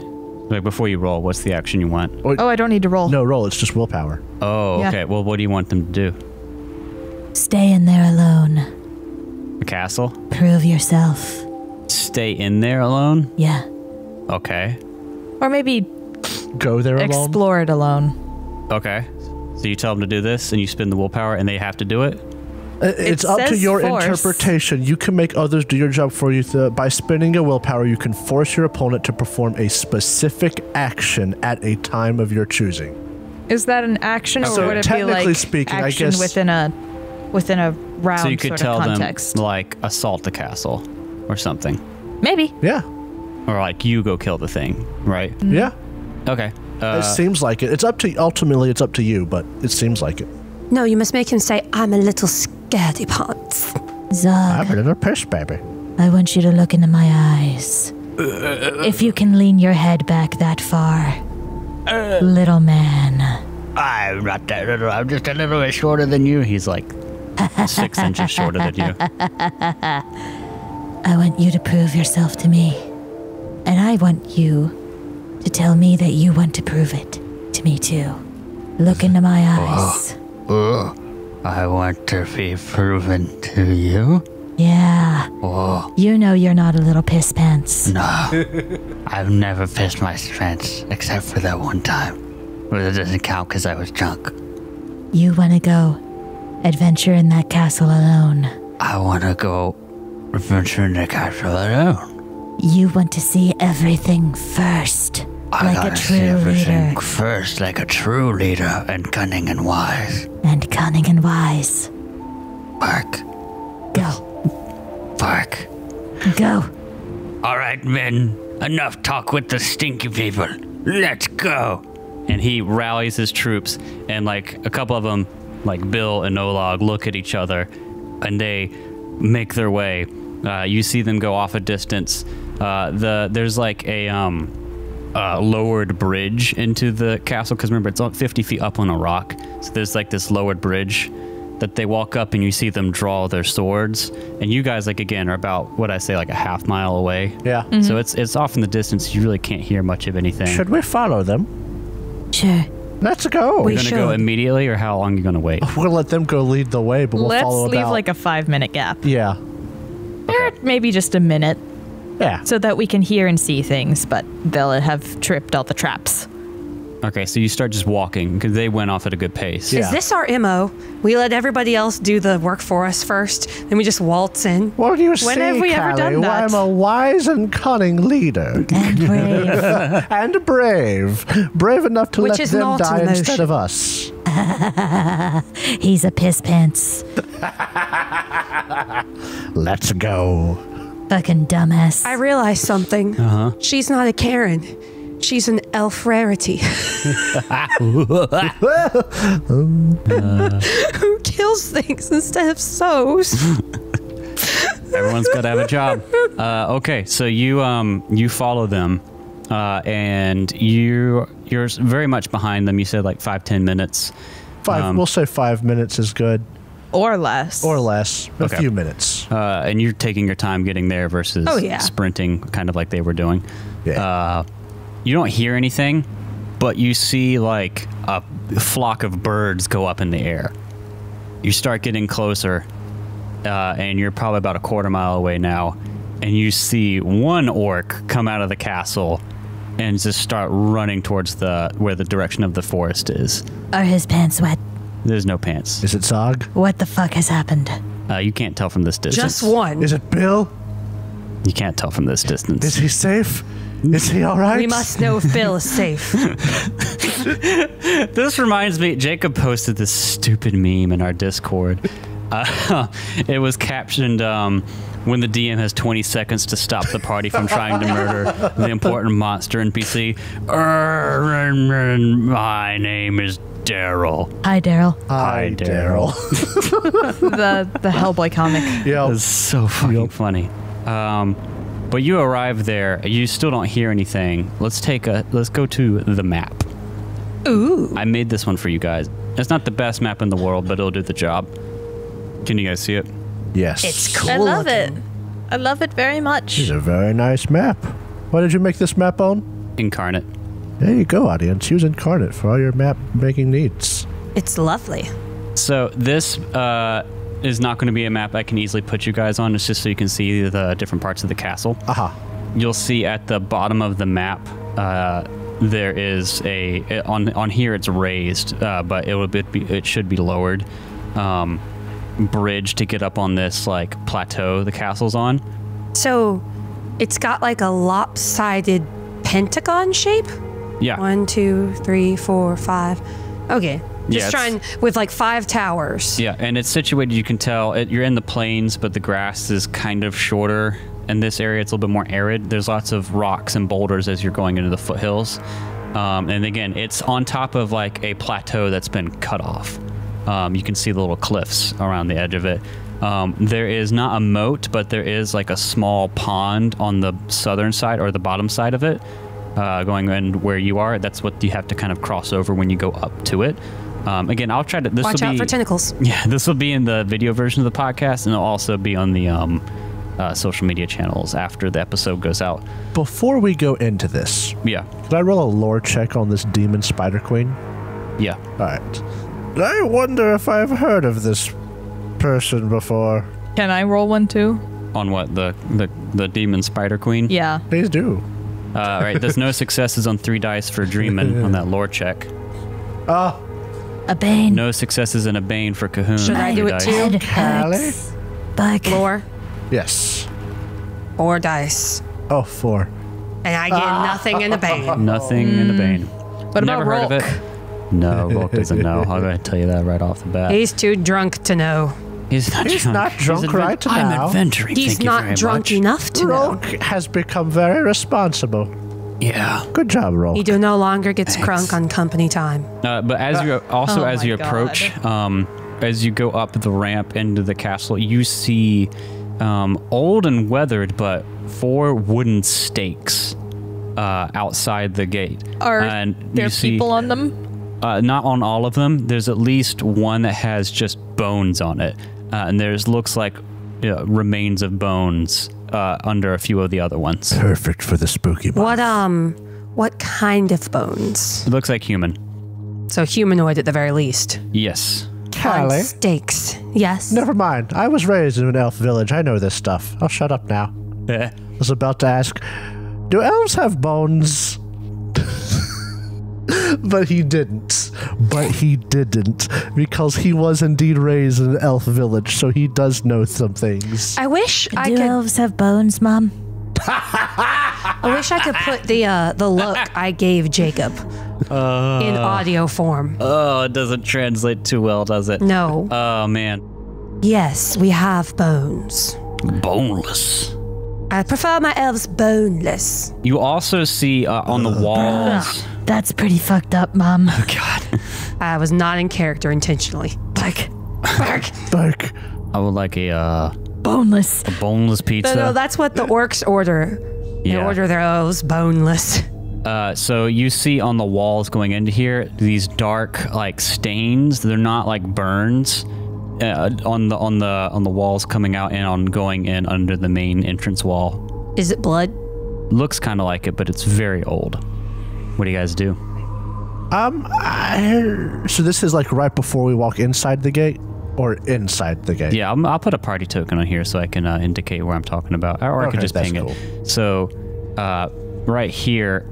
Before you roll, what's the action you want? Oh, I don't need to roll. No, roll. It's just willpower. Oh, Yeah. okay. Well, what do you want them to do? Stay in there alone. A castle? Prove yourself. Stay in there alone? Yeah. Okay. Or maybe Go there alone. explore it alone. Okay. So you tell them to do this, and you spend the willpower, and they have to do it? It's up to says your force. interpretation. You can make others do your job for you. By spending a willpower, you can force your opponent to perform a specific action at a time of your choosing. Is that an action, or So would it be technically like speaking, I action guess- within a round So you could sort tell of them, context? assault the castle or something. Maybe. Yeah. Or, you go kill the thing, right? Yeah. Okay. It seems like it. Ultimately, it's up to you, but it seems like it. No, you must make him say, I'm a little scaredy pants. Zog, I'm a little piss, baby. I want you to look into my eyes. If you can lean your head back that far. Little man. I'm not that little. I'm just a little bit Shorter than you. He's 6 inches shorter than you. I want you to prove yourself to me. And I want you to tell me that you want to prove it to me too. Look into my eyes. I want to be proven to you. Yeah. Oh, You know you're not a little piss pants. no. I've never pissed my pants except for that one time. But it doesn't count because I was drunk. You want to go adventure in that castle alone. I want to go adventure in the castle alone. You want to see everything first. I Like gotta a see true everything leader. first, like a true leader, and cunning and wise. And cunning and wise. Bark, Go. bark. Go. All right, men. Enough talk with the stinky people. Let's go. And he rallies his troops, and a couple of them, Bill and Olag, look at each other, and they make their way. You see them go off a distance. There's a lowered bridge into the castle, because remember, it's 50 feet up on a rock. So there's this lowered bridge that they walk up, and you see them draw their swords. And you guys, again, are about, what I say, a half mile away. Yeah. So it's off in the distance. You really can't hear much of anything. Should we follow them? Sure. Let's go. We You're going to go should. immediately, or how long are you going to wait? We'll let them go lead the way, but we'll Let's follow leave about. a 5-minute gap. Yeah. Or maybe just a minute, Yeah. so that we can hear and see things, but they'll have tripped all the traps. Okay, so you start just walking because they went off at a good pace. Yeah. Is this our MO? We let everybody else do the work for us first, then we just waltz in. What do you When say, have we ever Callie? done that? I'm a wise and cunning leader. And brave. And brave. Brave enough to Which let is them not die an instead emotion. of us. He's a Pisspants. Let's go. Fucking dumbass. I realized something. She's not a Karen. She's an elf rarity. Who kills things instead of sews? Everyone's got to have a job. Okay, so you follow them, and you're very much behind them. You said like 5-10 minutes. We'll say 5 minutes is good. Or less. Or less. A Okay. few minutes. And you're taking your time getting there versus sprinting, kind of like they were doing. Yeah. You don't hear anything, but you see like a flock of birds go up in the air. You start getting closer, and you're probably about a quarter mile away now, and you see one orc come out of the castle and just start running towards where the direction of the forest is. Are his pants wet? There's no pants. Is it Zog? What the fuck has happened? You can't tell from this distance. Just one. Is it Bill? You can't tell from this distance. Is he safe? Is he all right? We must know if Bill is safe. This reminds me, Jacob posted this stupid meme in our Discord. It was captioned, when the DM has 20 seconds to stop the party from trying to murder the important monster NPC. My name is Daryl. Hi, Daryl. Hi, Daryl. the Hellboy comic. Yeah. It's so fucking funny. But you arrive there. You still don't hear anything. Let's go to the map. Ooh. I made this one for you guys. It's not the best map in the world, but it'll do the job. Can you guys see it? Yes. It's cool. I love looking. it. I love it very much. It's a very nice map. What did you make this map on? Incarnate. There you go, audience. Use Incarnate for all your map making needs. It's lovely. So this is not going to be a map I can easily put you guys on. It's just so you can see the different parts of the castle. Aha. You'll see at the bottom of the map, there is on here it's raised, but it should be lowered. Bridge to get up on this like plateau the castle's on. So it's got like a lopsided pentagon shape? Yeah. 1, 2, 3, 4, 5. Okay. Yeah, Just trying with like 5 towers. Yeah, and it's situated, you can tell, you're in the plains, but the grass is kind of shorter. In this area, it's a little bit more arid. There's lots of rocks and boulders as you're going into the foothills. And again, it's on top of like a plateau that's been cut off. You can see the little cliffs around the edge of it. There is not a moat, but there is like a small pond on the southern side or the bottom side of it, going in where you are. That's what you have to kind of cross over when you go up to it. Again, I'll try to. Watch out for tentacles. Yeah, this will be in the video version of the podcast, and it'll also be on the social media channels after the episode goes out. Before we go into this, Yeah, can I roll a lore check on this demon spider queen? yeah. All right. I wonder if I've heard of this person before. Can I roll one too? On what the demon spider queen? Yeah. Please do. All right. There's no successes on 3 dice for dreaming on that lore check. A bane. No successes and a bane for Cahoon. Should I do it dice. too? Head Callie? hurts. Bug. Lore, Yes. 4 dice. Oh, 4. And I get nothing in the bane. Nothing in the bane. What Never about heard Rolk? of it? No, Rolk doesn't know. I'll go ahead and tell you that right off the bat. He's too drunk to know. He's not drunk right now. I'm adventuring. He's thank you not very drunk much. enough to know. Roke has become very responsible. Yeah. Good job, Roke. He no longer gets Thanks. crunk on company time. But as you also Oh as my you approach, as you go up the ramp into the castle, you see old and weathered, but 4 wooden stakes outside the gate. Are and there you see, people on them? Not on all of them. There's at least one that has just bones on it, and there's looks like remains of bones under a few of the other ones. Perfect for the spooky month. What kind of bones? It looks like human. So humanoid at the very least. Yes. On Callie? stakes. Yes. Never mind. I was raised in an elf village. I know this stuff. I'll shut up now. I was about to ask, do elves have bones? But he didn't. Because he was indeed raised in an elf village, so he does know some things. I wish I Do could. elves have bones, Mom? I wish I could put the look I gave Jacob in audio form. Oh, it doesn't translate too well, does it? No. Oh, man. Yes, we have bones. Boneless. I prefer my elves boneless. You also see on the walls. That's pretty fucked up, Mom. God. I was not in character intentionally. Bark. Bark. I would like a Boneless. boneless pizza. No, that's what the orcs order. They Yeah. order their elves boneless. So you see on the walls going into here these dark like stains. They're not like burns on the walls coming out and on going in under the main entrance wall. Is it blood? Looks kind of like it, but it's very old. What do you guys do? So this is like right before we walk inside the gate, or inside the gate? Yeah, I'll put a party token on here so I can indicate where I'm talking about, or I could just ping cool. it. So right here,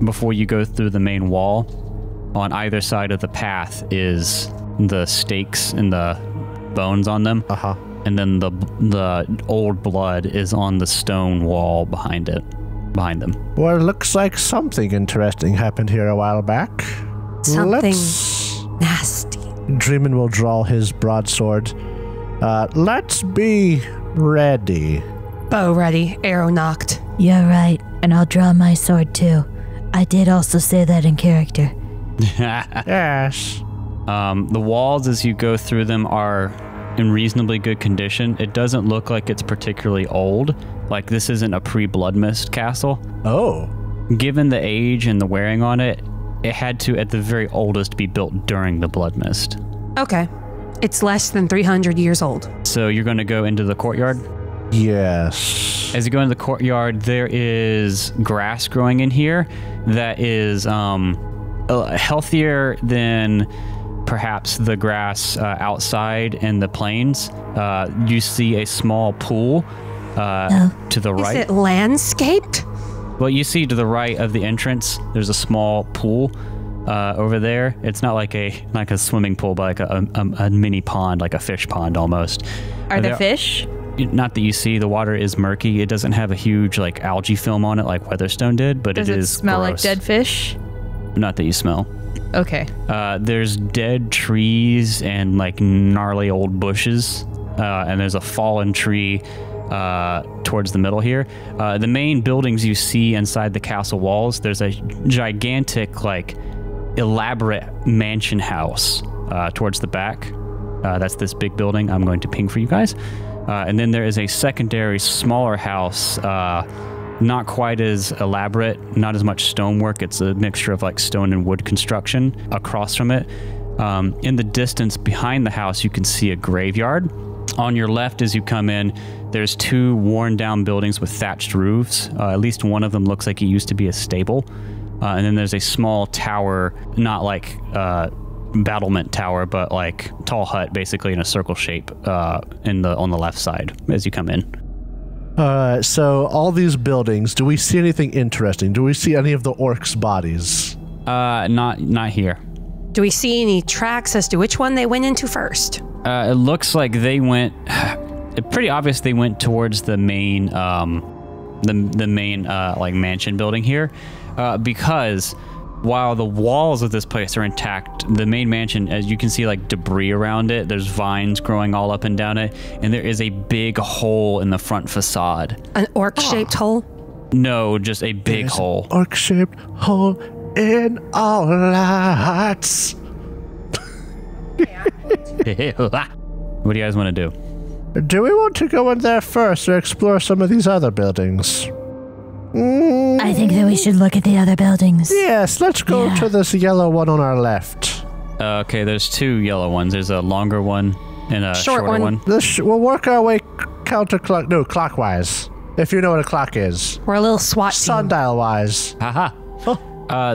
before you go through the main wall, on either side of the path is the stakes and the bones on them. Uh-huh. And then the old blood is on the stone wall behind them. Well, it looks like something interesting happened here a while back. Something nasty. Dreamin will draw his broadsword. Let's be ready. Bow ready, arrow knocked. You're right, and I'll draw my sword too. I did also say that in character. Yes. The walls, as you go through them, are in reasonably good condition. It doesn't look like it's particularly old. Like, this isn't a pre-Blood Mist castle. Oh. Given the age and the wearing on it, it had to, at the very oldest, be built during the Blood Mist. Okay. It's less than 300 years old. So you're going to go into the courtyard? Yes. As you go into the courtyard, there is grass growing in here that is healthier than perhaps the grass outside in the plains. You see a small pool to the right. Is it landscaped? Well, you see to the right of the entrance, there's a small pool over there. It's not like a swimming pool, but like a mini pond, like a fish pond almost. Are there fish? Not that you see. The water is murky. It doesn't have a huge like algae film on it like Weatherstone did, but Does it it is smell like gross. dead fish? Not that you smell. Okay. There's dead trees and like gnarly old bushes, and there's a fallen tree towards the middle here. The main buildings you see inside the castle walls, there's a gigantic, like, elaborate mansion house towards the back. That's this big building I'm going to ping for you guys. And then there is a secondary, smaller house, not quite as elaborate, not as much stonework. It's a mixture of like stone and wood construction across from it. In the distance behind the house, you can see a graveyard. On your left as you come in, there's two worn down buildings with thatched roofs. At least one of them looks like it used to be a stable. And then there's a small tower, not like battlement tower, but like tall hut, basically in a circle shape on the left side as you come in. So all these buildings, do we see anything interesting? Do we see any of the orcs' bodies? Not here. Do we see any tracks as to which one they went into first? It looks like they went. Pretty obvious they went towards the main, the main like mansion building here, because while the walls of this place are intact, the main mansion, as you can see, like debris around it. There's vines growing all up and down it, and there is a big hole in the front facade. An orc-shaped hole? No, just a big hole. Orc-shaped hole in our hearts. What do you guys want to do? Do we want to go in there first or explore some of these other buildings? I think that we should look at the other buildings. Yes, let's go to this yellow one on our left. Okay, there's two yellow ones. There's a longer one and a shorter one. We'll work our way clockwise, if you know what a clock is. We're a little SWAT team. Sundial-wise. Haha.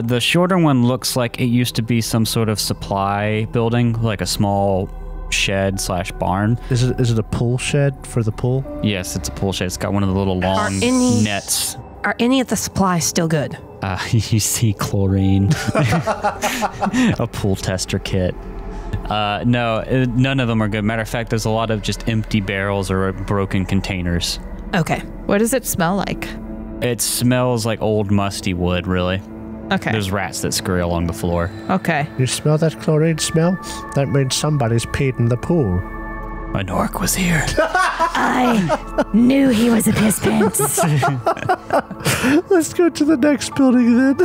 The shorter one looks like it used to be some sort of supply building, like a small shed / barn. Is it a pool shed for the pool? Yes, it's a pool shed. It's got one of the little long nets. Are any of the supplies still good? You see chlorine, a pool tester kit. No, none of them are good. Matter of fact, there's a lot of just empty barrels or broken containers. Okay. What does it smell like? It smells like old musty wood, really. Okay. There's rats that scurry along the floor. Okay. You smell that chlorine smell? That means somebody's peed in the pool. An orc was here. I knew he was a Pisspants. Let's go to the next building then.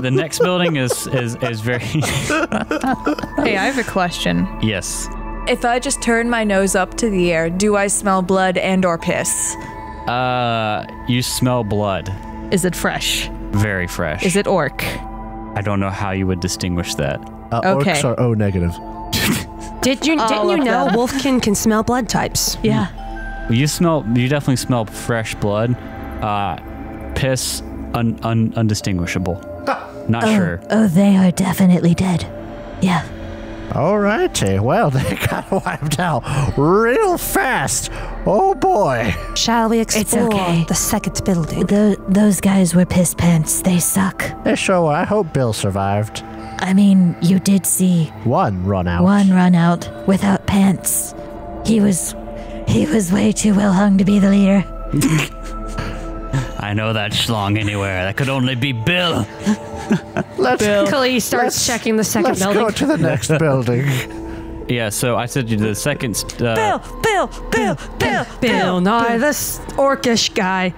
The next building is very... Hey, I have a question. Yes. If I just turn my nose up to the air, do I smell blood and or piss? You smell blood. Is it fresh? Very fresh. Is it orc? I don't know how you would distinguish that. Okay. Orcs are O negative. Didn't you know Wolfkin can smell blood types? Yeah. You definitely smell fresh blood. Piss, undistinguishable. Not sure. Oh, they are definitely dead. Yeah. Alrighty, well, they got wiped out real fast. Oh boy. Shall we explore okay. the second building? Those guys were Pisspants. They suck. Hey, sure, I hope Bill survived. I mean, you did see One run out. one run out without pants. He was way too well hung to be the leader. I know that schlong anywhere. That could only be Bill. Kali starts checking the 2nd Let's building. go to the next building. Yeah, so I said the second... Bill, Nye, this orcish guy.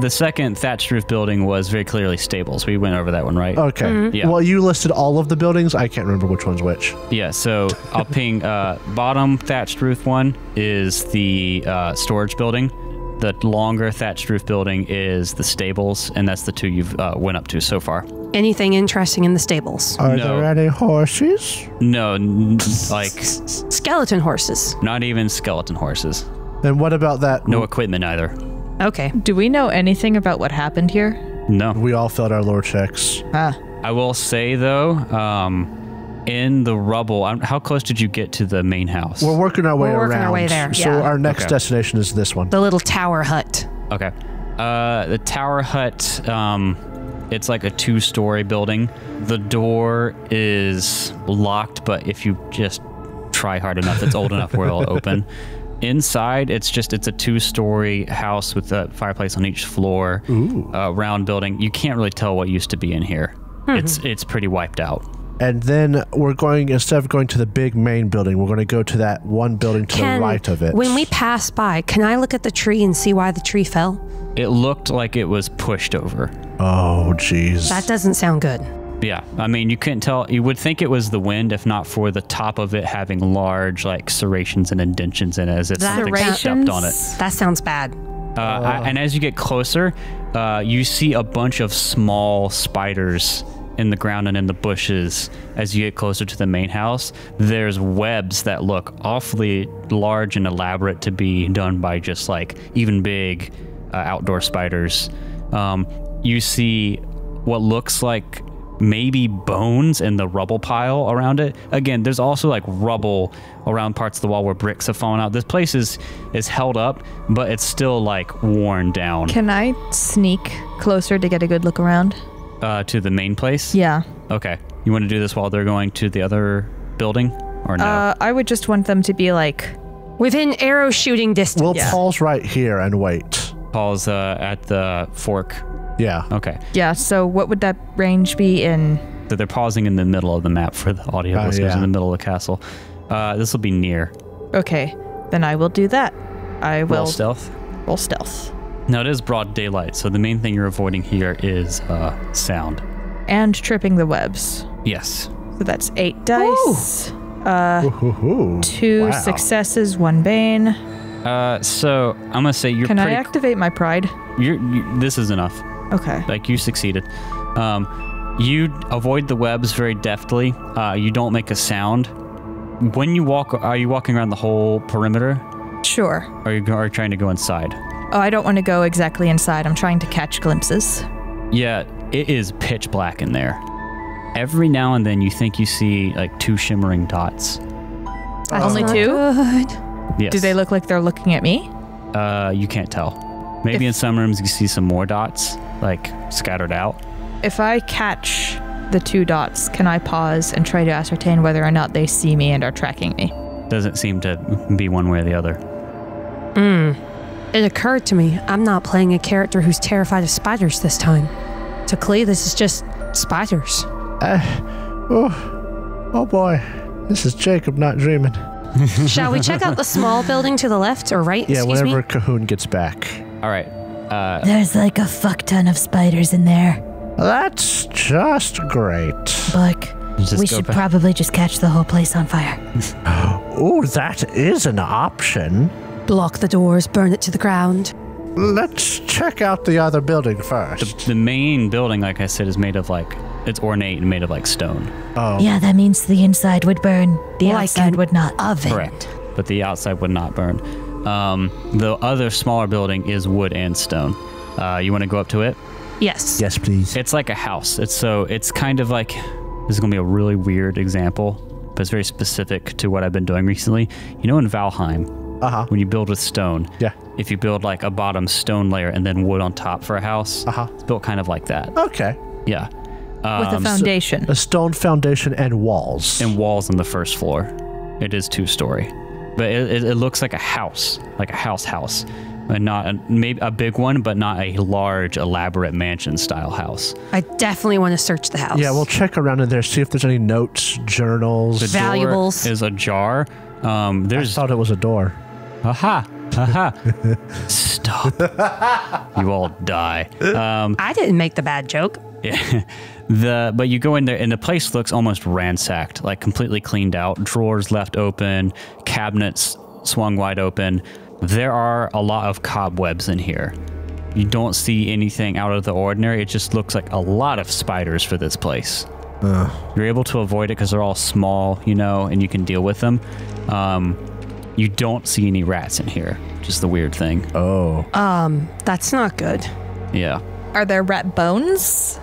the second thatched roof building was very clearly stables. We went over that one, right? Okay. Yeah. Well, you listed all of the buildings. I can't remember which one's which. Yeah, so I'll ping bottom thatched roof one is the storage building. The longer thatched roof building is the stables, and that's the two you've went up to so far. Anything interesting in the stables? Are No. there any horses? No, like Skeleton horses. not even skeleton horses. And what about that? No equipment either. Okay. Do we know anything about what happened here? No. We all failed our lore checks. I will say though, in the rubble, how close did you get to the main house? We're working our way We're around. working our way there, So yeah. our next Okay. destination is this one. The little tower hut. Okay. The tower hut, it's like a 2-story building. The door is locked, but if you just try hard enough, it's old enough where it'll open. Inside, it's a 2-story house with a fireplace on each floor. Round building. You can't really tell what used to be in here. It's pretty wiped out. And then we're going, instead of going to the big main building, we're going to go to that one building to the right of it. When we pass by, can I look at the tree and see why the tree fell? It looked like it was pushed over. Oh, jeez. That doesn't sound good. Yeah, I mean, you couldn't tell. You would think it was the wind, if not for the top of it having large, like, serrations and indentions in it, as if something stepped on it. That sounds bad. And as you get closer, you see a bunch of small spiders in the ground and in the bushes. As you get closer to the main house, there's webs that look awfully large and elaborate to be done by just, like, even big outdoor spiders. You see what looks like maybe bones in the rubble pile around it. Again, there's also like rubble around parts of the wall where bricks have fallen out. This place is held up, but it's still like worn down. Can I sneak closer to get a good look around? To the main place? Yeah. Okay. You want to do this while they're going to the other building or no? I would just want them to be like... Within arrow shooting distance. We'll pause right here and wait. Paul's at the fork. Yeah. Okay. Yeah, so what would that range be in? So they're pausing in the middle of the map for the audio listeners, yeah. in the middle of the castle. This will be near. Okay, then I will do that. I will... Roll stealth. Roll stealth. Now, it is broad daylight, so the main thing you're avoiding here is sound. And tripping the webs. Yes. So that's 8 dice. Ooh. 2 Wow. successes, 1 bane. So I'm gonna say you're Can I pretty... activate my pride? This is enough. Okay. Like, you succeeded. You avoid the webs very deftly. You don't make a sound. When you walk, are you walking around the whole perimeter? Sure. Or are you trying to go inside? Oh, I don't want to go exactly inside. I'm trying to catch glimpses. Yeah, it is pitch black in there. Every now and then you think you see like 2 shimmering dots. Only 2? Good. Yes. Do they look like they're looking at me? You can't tell. Maybe in some rooms you see some more dots, like scattered out. If I catch the 2 dots, can I pause and try to ascertain whether or not they see me and are tracking me? Doesn't seem to be one way or the other. It occurred to me, I'm not playing a character who's terrified of spiders this time. To Klee, this is just spiders. Oh boy, this is Jacob not dreaming. Shall we check out the small building to the left or right? Yeah, Excuse whenever me? Cahoon gets back. All right. There's like a fuck ton of spiders in there. That's just great. Buck, Just we go should back. probably just catch the whole place on fire. Oh, that is an option. Block the doors, burn it to the ground. Let's check out the other building first. The main building, like I said, is made of like, it's ornate and made of like stone. Oh, Yeah, that means the inside would burn. The Like outside an would not. Oven. Correct. But the outside would not burn. The other smaller building is wood and stone. You want to go up to it? Yes. yes, please. It's like a house. It's kind of like, this is going to be a really weird example, but it's very specific to what I've been doing recently. You know in Valheim, when you build with stone, Yeah. if you build like a bottom stone layer and then wood on top for a house, it's built kind of like that. Okay. Yeah. With a foundation. A stone foundation and walls. And walls on the first floor. It is 2-story. But it looks like a house and not maybe a big one, but not a large, elaborate mansion-style house. I definitely want to search the house. Yeah, we'll check around in there, see if there's any notes, journals. The Valuables. door is ajar. I thought it was a door. Aha! Stop! You all die. I didn't make the bad joke. Yeah. But you go in there and the place looks almost ransacked, like completely cleaned out. Drawers left open, cabinets swung wide open. There are a lot of cobwebs in here. You don't see anything out of the ordinary. It just looks like a lot of spiders for this place. You're able to avoid it because they're all small, and you can deal with them. You don't see any rats in here, which is the weird thing. Oh. That's not good. Yeah. Are there rat bones?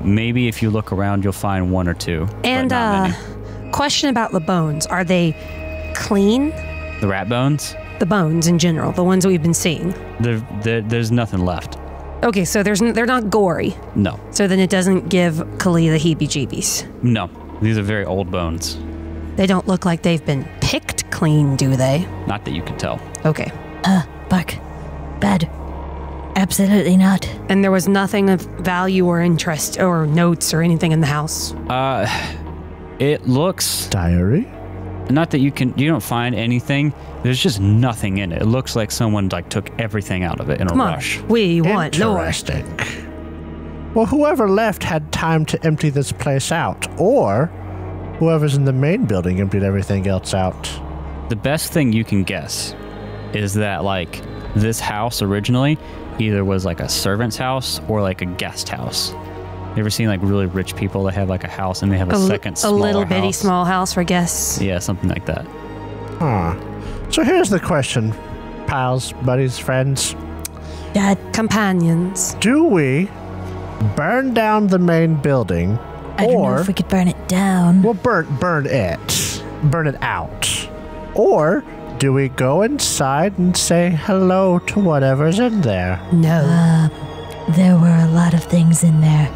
Maybe if you look around, you'll find 1 or 2. And but not many. question about the bones. Are they clean? The rat bones? The bones in general, the ones we've been seeing. There's nothing left. Okay, so they're not gory. No. So then it doesn't give Klee the heebie-jeebies. No. These are very old bones. They don't look like they've been picked clean, do they? Not that you can tell. Okay. Buck. Bad. Absolutely not. And there was nothing of value or interest or notes or anything in the house. It looks, Diary? not that you don't find anything. There's just nothing in it. It looks like someone took everything out of it in a Come on, rush. we want more. Interesting. Well, whoever left had time to empty this place out, or whoever's in the main building emptied everything else out. The best thing you can guess is that this house originally either was like a servant's house or like a guest house. You ever seen really rich people that have a house and they have a second smaller A little bitty house? small house for guests. Yeah, something like that. So here's the question, pals, buddies, friends. Dad, Companions. Do we burn down the main building, I don't know or if we could burn it down. we'll burn it out, or do we go inside and say hello to whatever's in there? No. There were a lot of things in there.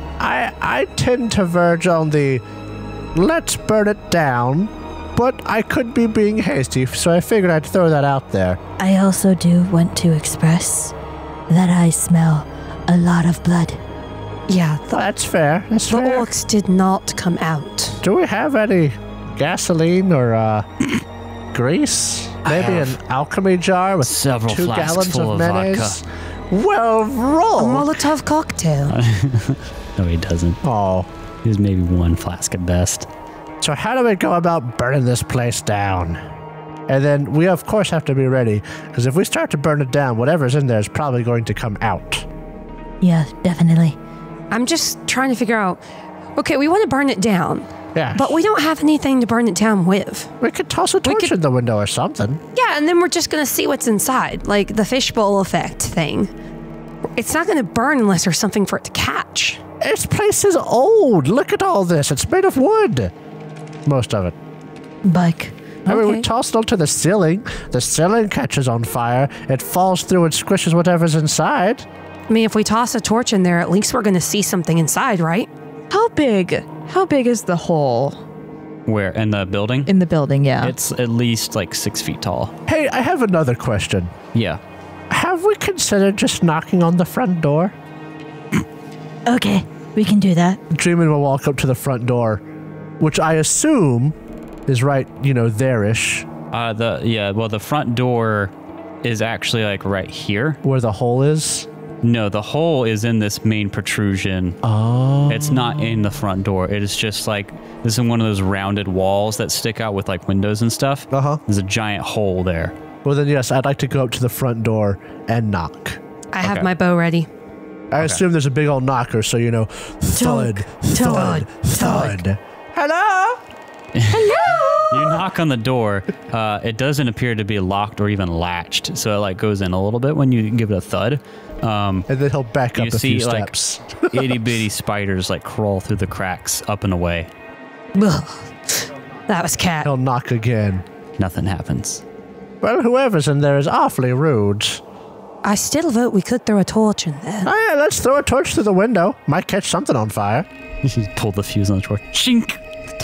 I tend to verge on the let's burn it down, but I could be being hasty, so I figured I'd throw that out there. I also do want to express that I smell a lot of blood. Yeah, That's fair. the orcs did not come out. Do we have any gasoline or grease? Maybe an alchemy jar with Several 2 flasks gallons full of of mayonnaise? Well, A roll. Molotov cocktail. No, he doesn't. Oh, There's maybe 1 flask at best. so how do we go about burning this place down? And then we, of course, have to be ready, because if we start to burn it down, whatever's in there is probably going to come out. Yeah, definitely. I'm just trying to figure out, okay, we want to burn it down, Yeah. but we don't have anything to burn it down with. We could toss a torch in the window or something. Yeah, and then we're just going to see what's inside, like the fishbowl effect thing. It's not going to burn unless there's something for it to catch. This place is old. Look at all this. It's made of wood. Most of it. Buck, I mean, we Okay. toss it onto the ceiling. The ceiling catches on fire. It falls through and squishes whatever's inside. I mean, if we toss a torch in there, at least we're going to see something inside, right? How big? How big is the hole Where? In the building? in the building? Yeah. It's at least like 6 feet tall. Hey, I have another question. Yeah. Have we considered just knocking on the front door? Okay, we can do that. Dreamin will walk up to the front door, which I assume is right, there-ish, The front door is actually like right here. where the hole is. No, the hole is in this main protrusion. Oh. It's not in the front door. It is just like, this is one of those rounded walls that stick out with like windows and stuff. Uh-huh. There's a giant hole there. Well, then, yes, I'd like to go up to the front door and knock. I have Okay. my bow ready. I assume there's a big old knocker, so, thud, thud, thud. Hello? You knock on the door. It doesn't appear to be locked or even latched, so it like goes in a little bit when you give it a thud. And then he'll back up You a see few like steps. itty bitty spiders like crawl through the cracks up and away. Ugh. That was cat. He'll knock again. Nothing happens. Well, whoever's in there is awfully rude. I still vote we could throw a torch in there. Oh, yeah, let's throw a torch through the window. Might catch something on fire. You pull the fuse on the torch. Shink.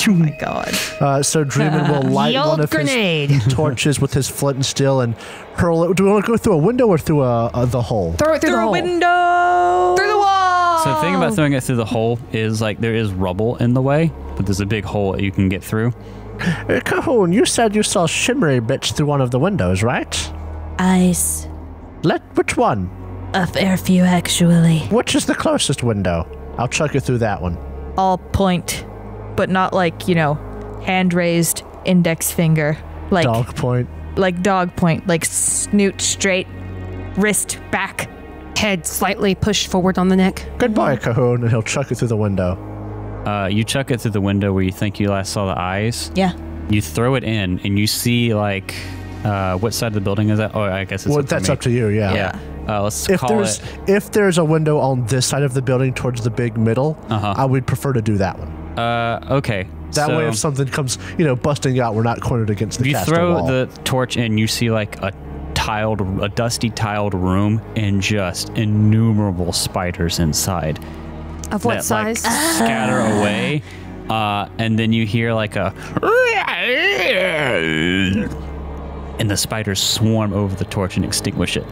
Oh my god. So Dreamin will light Yolk one of grenade. his torches with his flint and steel and hurl it. Do we want to go through a window or through the hole? Throw it through the hole. Window. Through the wall. So the thing about throwing it through the hole is like there is rubble in the way, but there's a big hole that you can get through. Cahoon, you said you saw shimmery bits through one of the windows, right? Eyes. Which one? A fair few, actually. Which is the closest window? I'll chuck it through that one. All point, but not like, hand raised index finger. Like Dog point. like dog point, like snoot straight, wrist back. Head slightly pushed forward on the neck. Good boy, Cahoon, and he'll chuck it through the window. You chuck it through the window where you think you last saw the eyes. Yeah. You throw it in, and you see like, what side of the building is that? Oh, I guess it's Well, up to that's me. up to you, yeah. Yeah. Let's If call it. there's a window on this side of the building towards the big middle, Uh-huh. I would prefer to do that one. Okay. That so way, if something comes, busting out, we're not cornered against the you castle throw wall. the torch in, you see like a dusty tiled room, and just innumerable spiders inside. Of what that, size? Like, scatter away, and then you hear like a, and the spiders swarm over the torch and extinguish it.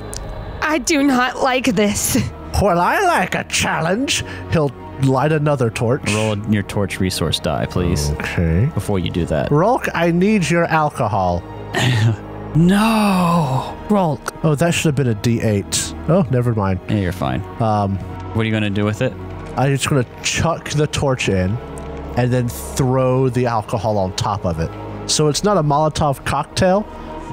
I do not like this. Well, I like a challenge. He'll light another torch. Roll your torch resource die, please, Okay. before you do that. Rolk, I need your alcohol. No. Roll. Oh, that should have been a D8. Oh, never mind. Yeah, you're fine. What are you gonna do with it? I'm just going to chuck the torch in and then throw the alcohol on top of it. So it's not a Molotov cocktail,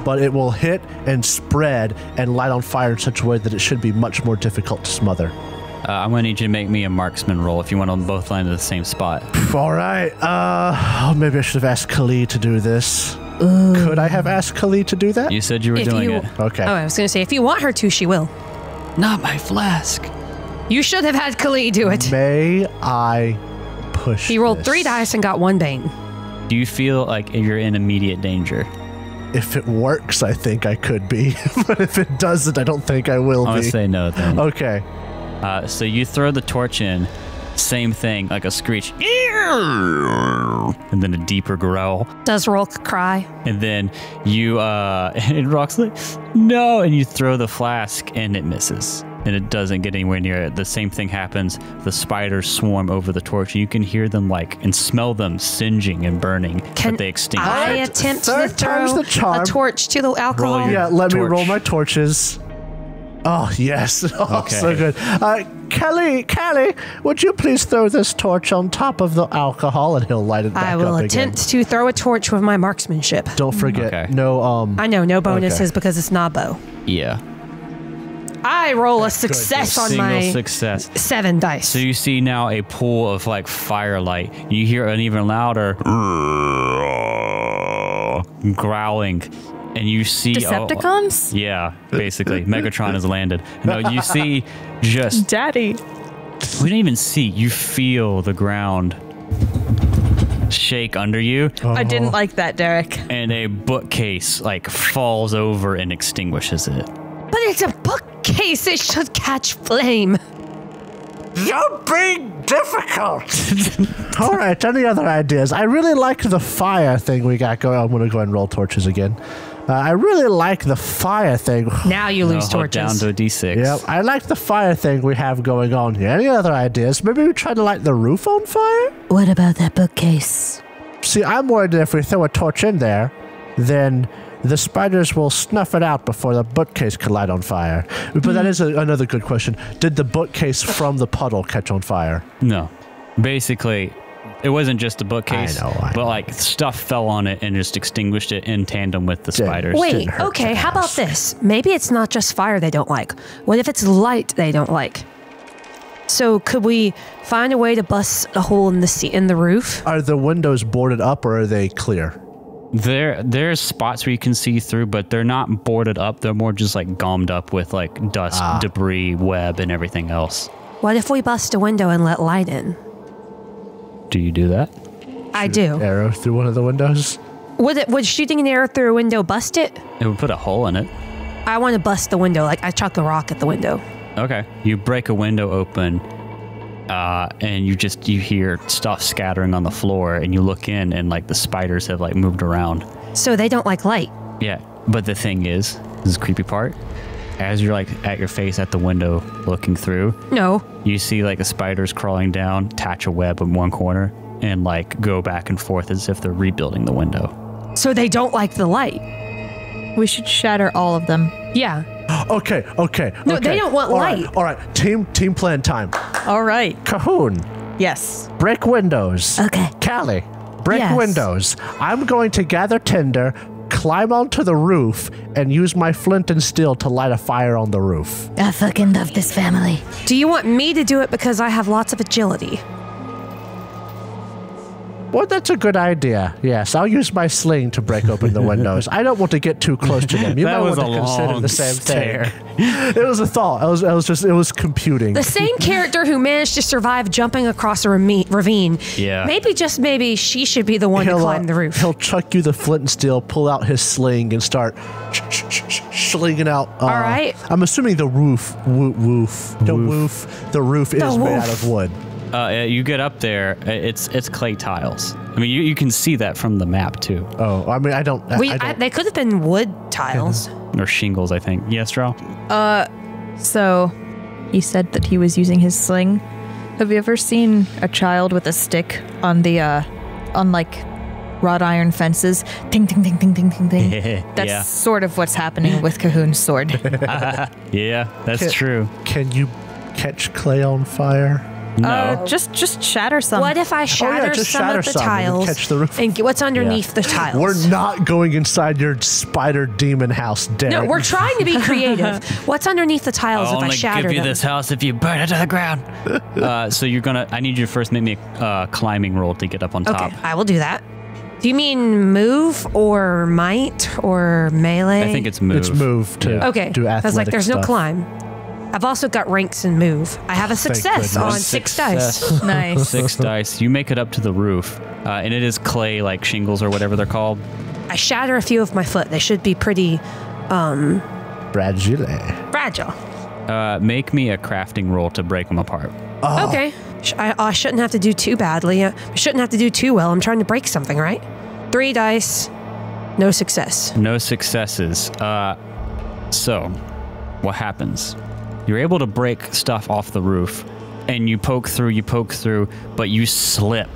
but it will hit and spread and light on fire in such a way that it should be much more difficult to smother. I'm gonna need you to make me a marksman roll if you want to both land in the same spot. All right. Maybe I should have asked Khalid to do this. Could I have asked Khalid to do that? You said you were If doing you- it. Okay. Oh, I was going to say, if you want her to, she will. Not my flask. You should have had Khalid do it. May I push He rolled this? 3 dice and got 1 bane. Do you feel like you're in immediate danger? If it works, I think I could be. But if it doesn't, I don't think I will I'm be. gonna say no then. Okay. So you throw the torch in, same thing, like a screech, and then a deeper growl, Does Rolk cry? and then you and Rock's like, no, and you throw the flask and it misses, and it doesn't get anywhere near it. The same thing happens. The spiders swarm over the torch, and you can hear them and smell them singeing and burning, Can but they extinguish I it. attempt Third to throw time's the charm. a torch to the alcohol? your- Yeah, let me torch. roll my torches. Oh, yes. Oh, Okay. so good. Kelly, would you please throw this torch on top of the alcohol and he'll light it back I up will again. attempt to throw a torch with my marksmanship. Don't forget, Okay. no, I know, no bonuses Okay. because it's not bow. Yeah, I roll a success on single my success. 7 dice. So you see now a pool of like firelight. You hear an even louder growling, and you see Decepticons? yeah, basically Megatron has landed. No, you see just Daddy. we don't even see. You feel the ground shake under you, I didn't like that, Derek. and a bookcase like falls over and extinguishes it. But it's a bookcase. It should catch flame. You're being difficult. All right, any other ideas? I really like the fire thing we got going. I'm going to go and roll torches again. I really like the fire thing. Now you lose Hold down torches. to a d6. Yep, I like the fire thing we have going on here. Any other ideas? Maybe we try to light the roof on fire? What about that bookcase? See, I'm worried that if we throw a torch in there, then the spiders will snuff it out before the bookcase can light on fire. But that is another good question. Did the bookcase from the puddle catch on fire? No. Basically, it wasn't just a bookcase, I know. but like stuff fell on it and just extinguished it in tandem with the Didn't- spiders. Wait, Didn't hurt okay, to how about ask. this? Maybe it's not just fire they don't like. What if it's light they don't like? So could we find a way to bust a hole in the roof? Are the windows boarded up or are they clear? There's spots where you can see through, but they're not boarded up. They're more just like gummed up with like dust, debris, web, and everything else. What if we bust a window and let light in? Do you do that? I do. Arrow through one of the windows? Would shooting an arrow through a window bust it? It would put a hole in it. I want to bust the window. Like I chuck a rock at the window. Okay. You break a window open, and you hear stuff scattering on the floor, and you look in, and like the spiders have like moved around. So they don't like light. Yeah. But the thing is, this is the creepy part. As you're like at your face at the window looking through, No. you see like the spiders crawling down, attach a web in one corner, and like go back and forth as if they're rebuilding the window. So they don't like the light. We should shatter all of them. Yeah. Okay. No, they don't want light. All right, team plan time. All right. Cahoon, Yes. break windows. Okay. Callie, break Yes. windows. I'm going to gather tinder, climb onto the roof, and use my flint and steel to light a fire on the roof. I fucking love this family. Do you want me to do it because I have lots of agility? Well, that's a good idea. Yes, I'll use my sling to break open the windows. I don't want to get too close to them. You That might was want to a consider long the same stare. thing. It was a thought. It was computing. The same character who managed to survive jumping across a ravine. Yeah. Maybe she should be the one to climb the roof. He'll chuck you the flint and steel, pull out his sling, and start slinging out. All right. I'm assuming the roof. The roof is made out of wood. You get up there, it's clay tiles. I mean, you can see that from the map too, Oh, I mean, I don't. They could have been wood tiles. or shingles, I think. Yes, Drow? So, he said that he was using his sling. Have you ever seen a child with a stick on the, on like wrought iron fences? Ting, ting, ting, ting, ting, ting, ting. That's Yeah. sort of what's happening with Cahoon's sword. Yeah, that's true. Can you catch clay on fire? No. Just shatter some. What if I shatter just some shatter of the some and tiles catch the roof. and get what's underneath the tiles? We're not going inside your spider demon house, Derek. No, we're trying to be creative. What's underneath the tiles I'll if I only shatter give you them? this house if you burn it to the ground. So I need you to first make me a climbing roll to get up on top. Okay, I will do that. Do you mean move or might or melee? I think it's move. It's move to Okay. do athletic I was like, there's no stuff. climb. I've also got ranks and move. I have a success on goodness. 6 dice. Success. Nice. 6 dice. You make it up to the roof, and it is clay, like shingles or whatever they're called. I shatter a few of my foot. They should be pretty Fragile. fragile. Make me a crafting roll to break them apart. Okay. I shouldn't have to do too badly. I shouldn't have to do too well. I'm trying to break something, right? 3 dice. No success. No successes. So, what happens? You're able to break stuff off the roof, and you poke through, but you slip,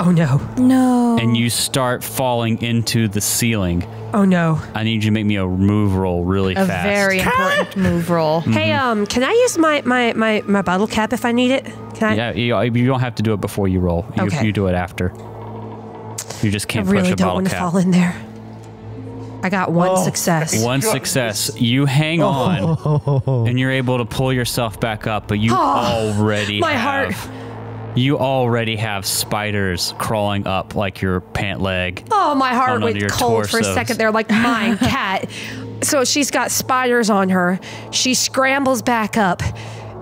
Oh no. No. and you start falling into the ceiling. Oh no. I need you to make me a move roll really A fast. very important move roll. Hey, can I use my bottle cap if I need it? Can I? Yeah, you don't have to do it before you roll. Okay. You do it after. You just I can't really push a don't bottle want to cap. fall in there. I got one success. One success. You hang on, and you're able to pull yourself back up, but you already my have... heart. You already have spiders crawling up like your pant leg. Oh, my heart Under went your cold for a torsos. second there, like mine, cat. So she's got spiders on her. She scrambles back up,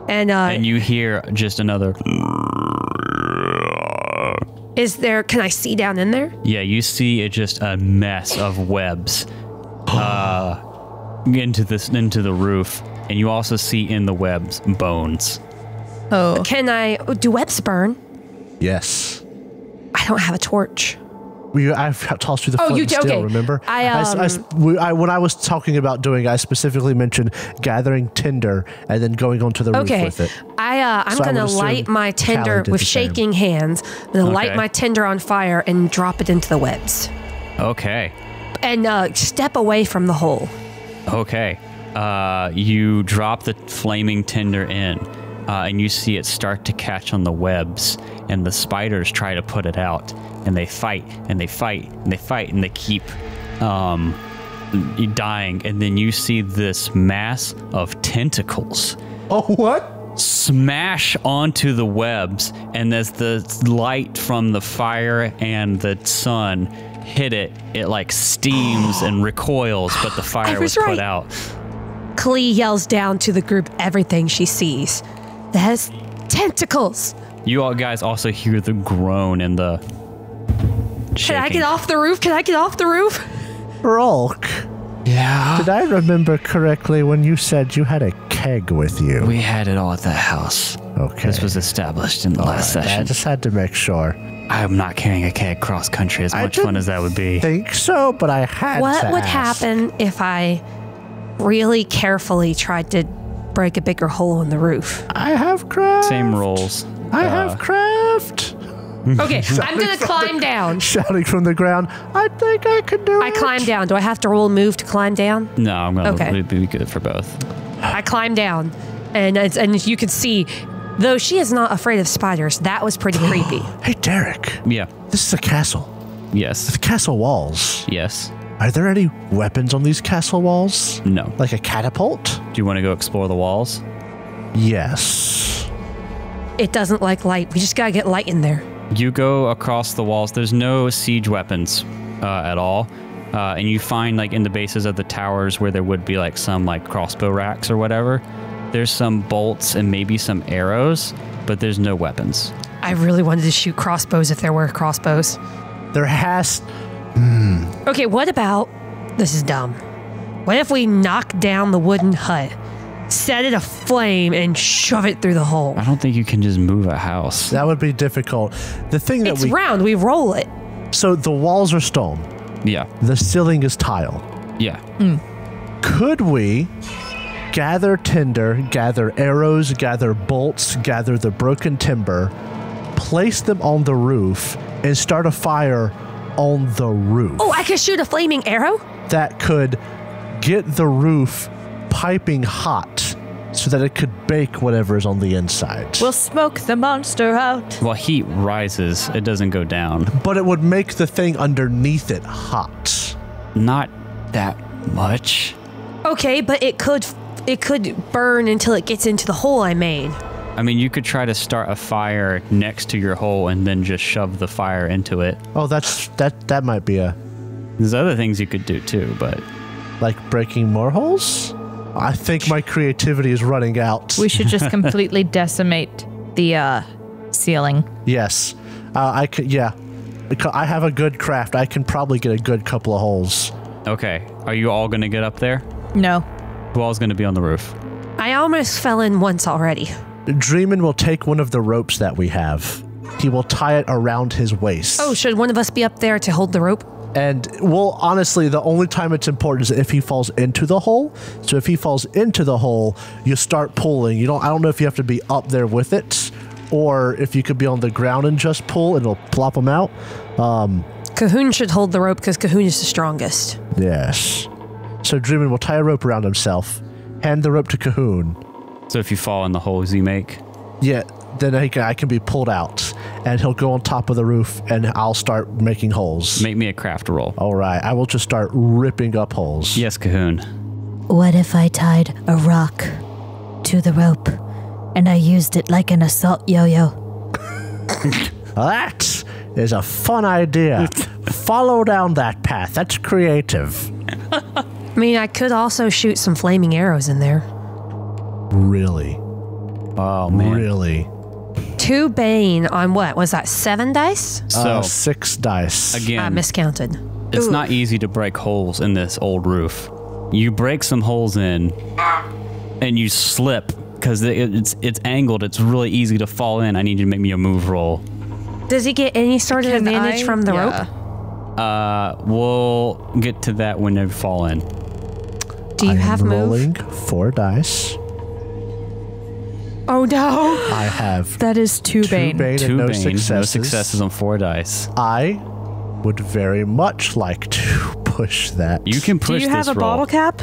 and And you hear just another... Can I see down in there? Yeah, you see just a mess of webs into the roof, and you also see in the webs bones. Oh. Do webs burn? Yes. I don't have a torch. I've tossed you the flint and steel, okay. remember? When I was talking about I specifically mentioned gathering tinder and then going onto the roof with it. I'm going to light my tinder with shaking hands. I'm going to light my tinder on fire and drop it into the webs. Okay. And step away from the hole. Okay. You drop the flaming tinder in, and you see it start to catch on the webs, and the spiders try to put it out, and they fight, and they fight, and they fight, and they keep dying, and then you see this mass of tentacles. Oh, what? Smash onto the webs, and as the light from the fire and the sun hit it, it like steams and recoils, but the fire was put out. Klee yells down to the group everything she sees. That has tentacles. You all guys also hear the groan and the shaking. Can I get off the roof? Rolk. Yeah. Did I remember correctly when you said you had a keg with you? We had it all at the house. Okay. This was established in the last session. I just had to make sure. I'm not carrying a keg cross country, as much fun as that would be. I think so, but I had What to would ask. happen if I really carefully tried to break a bigger hole in the roof? I have craft. Same rolls. I have craft. Okay, I'm going to climb down. Shouting from the ground, I think I can do it. I climb down. Do I have to roll a move to climb down? No, I'm going to be good for both. I climb down, and you can see, though she is not afraid of spiders, that was pretty creepy. Hey, Derek. Yeah. This is a castle. Yes. The castle walls. Yes. Are there any weapons on these castle walls? No. Like a catapult? Do you want to go explore the walls? Yes. It doesn't like light. We just gotta get light in there. You go across the walls. There's no siege weapons at all. And you find like in the bases of the towers where there would be like some like crossbow racks or whatever. There's some bolts and maybe some arrows, but there's no weapons. I really wanted to shoot crossbows if there were crossbows. There has... Okay, what about... This is dumb. What if we knock down the wooden hut, set it aflame, and shove it through the hole? I don't think you can just move a house. That would be difficult. The thing that It's round. We roll it. So the walls are stone. Yeah. The ceiling is tile. Yeah. Could we gather tinder, gather arrows, gather bolts, gather the broken timber, place them on the roof, and start a fire on the roof? Oh, I could shoot a flaming arrow? That could get the roof piping hot so that it could bake whatever is on the inside. We'll smoke the monster out. Well, heat rises. It doesn't go down. But it would make the thing underneath it hot. Not that much. Okay, but it could burn until it gets into the hole I made. I mean, you could try to start a fire next to your hole and then just shove the fire into it. Oh, that might be a... There's other things you could do too, but... Like breaking more holes? I think my creativity is running out. We should just completely decimate the ceiling. Yes. I could, yeah. I have a good craft. I can probably get a good couple of holes. Okay. Are you all going to get up there? No. Who all's going to be on the roof? I almost fell in once already. Dreamin will take one of the ropes that we have. He will tie it around his waist. Oh, should one of us be up there to hold the rope? And, well, honestly, the only time it's important is if he falls into the hole. So if he falls into the hole, you start pulling. I don't know if you have to be up there with it, or if you could be on the ground and just pull, and it'll plop him out. Cahoon should hold the rope because Cahoon is the strongest. Yes. So Dreamin will tie a rope around himself, hand the rope to Cahoon. So if you fall in the holes you make? Yeah, then I can be pulled out, and he'll go on top of the roof, and I'll start making holes. Make me a craft roll. All right, I will just start ripping up holes. Yes, Cahoon. What if I tied a rock to the rope and I used it like an assault yo-yo? That is a fun idea. Follow down that path. That's creative. I mean, I could also shoot some flaming arrows in there. Really? Oh, man. Really? 2 Bane on what? Was that 7 dice? So 6 dice. I again, miscounted. it's not easy to break holes in this old roof. You break some holes in, and you slip because it's angled. It's really easy to fall in. I need you to make me a move roll. Does he get any sort of advantage from the rope? We'll get to that when they fall in. Do you have rolling move? 4 dice. Oh no! I have That is 2 Bane. 2 Bane Two and no Bane, successes. no successes on 4 dice. I would very much like to push that. You can push Do you have this a roll. bottle cap?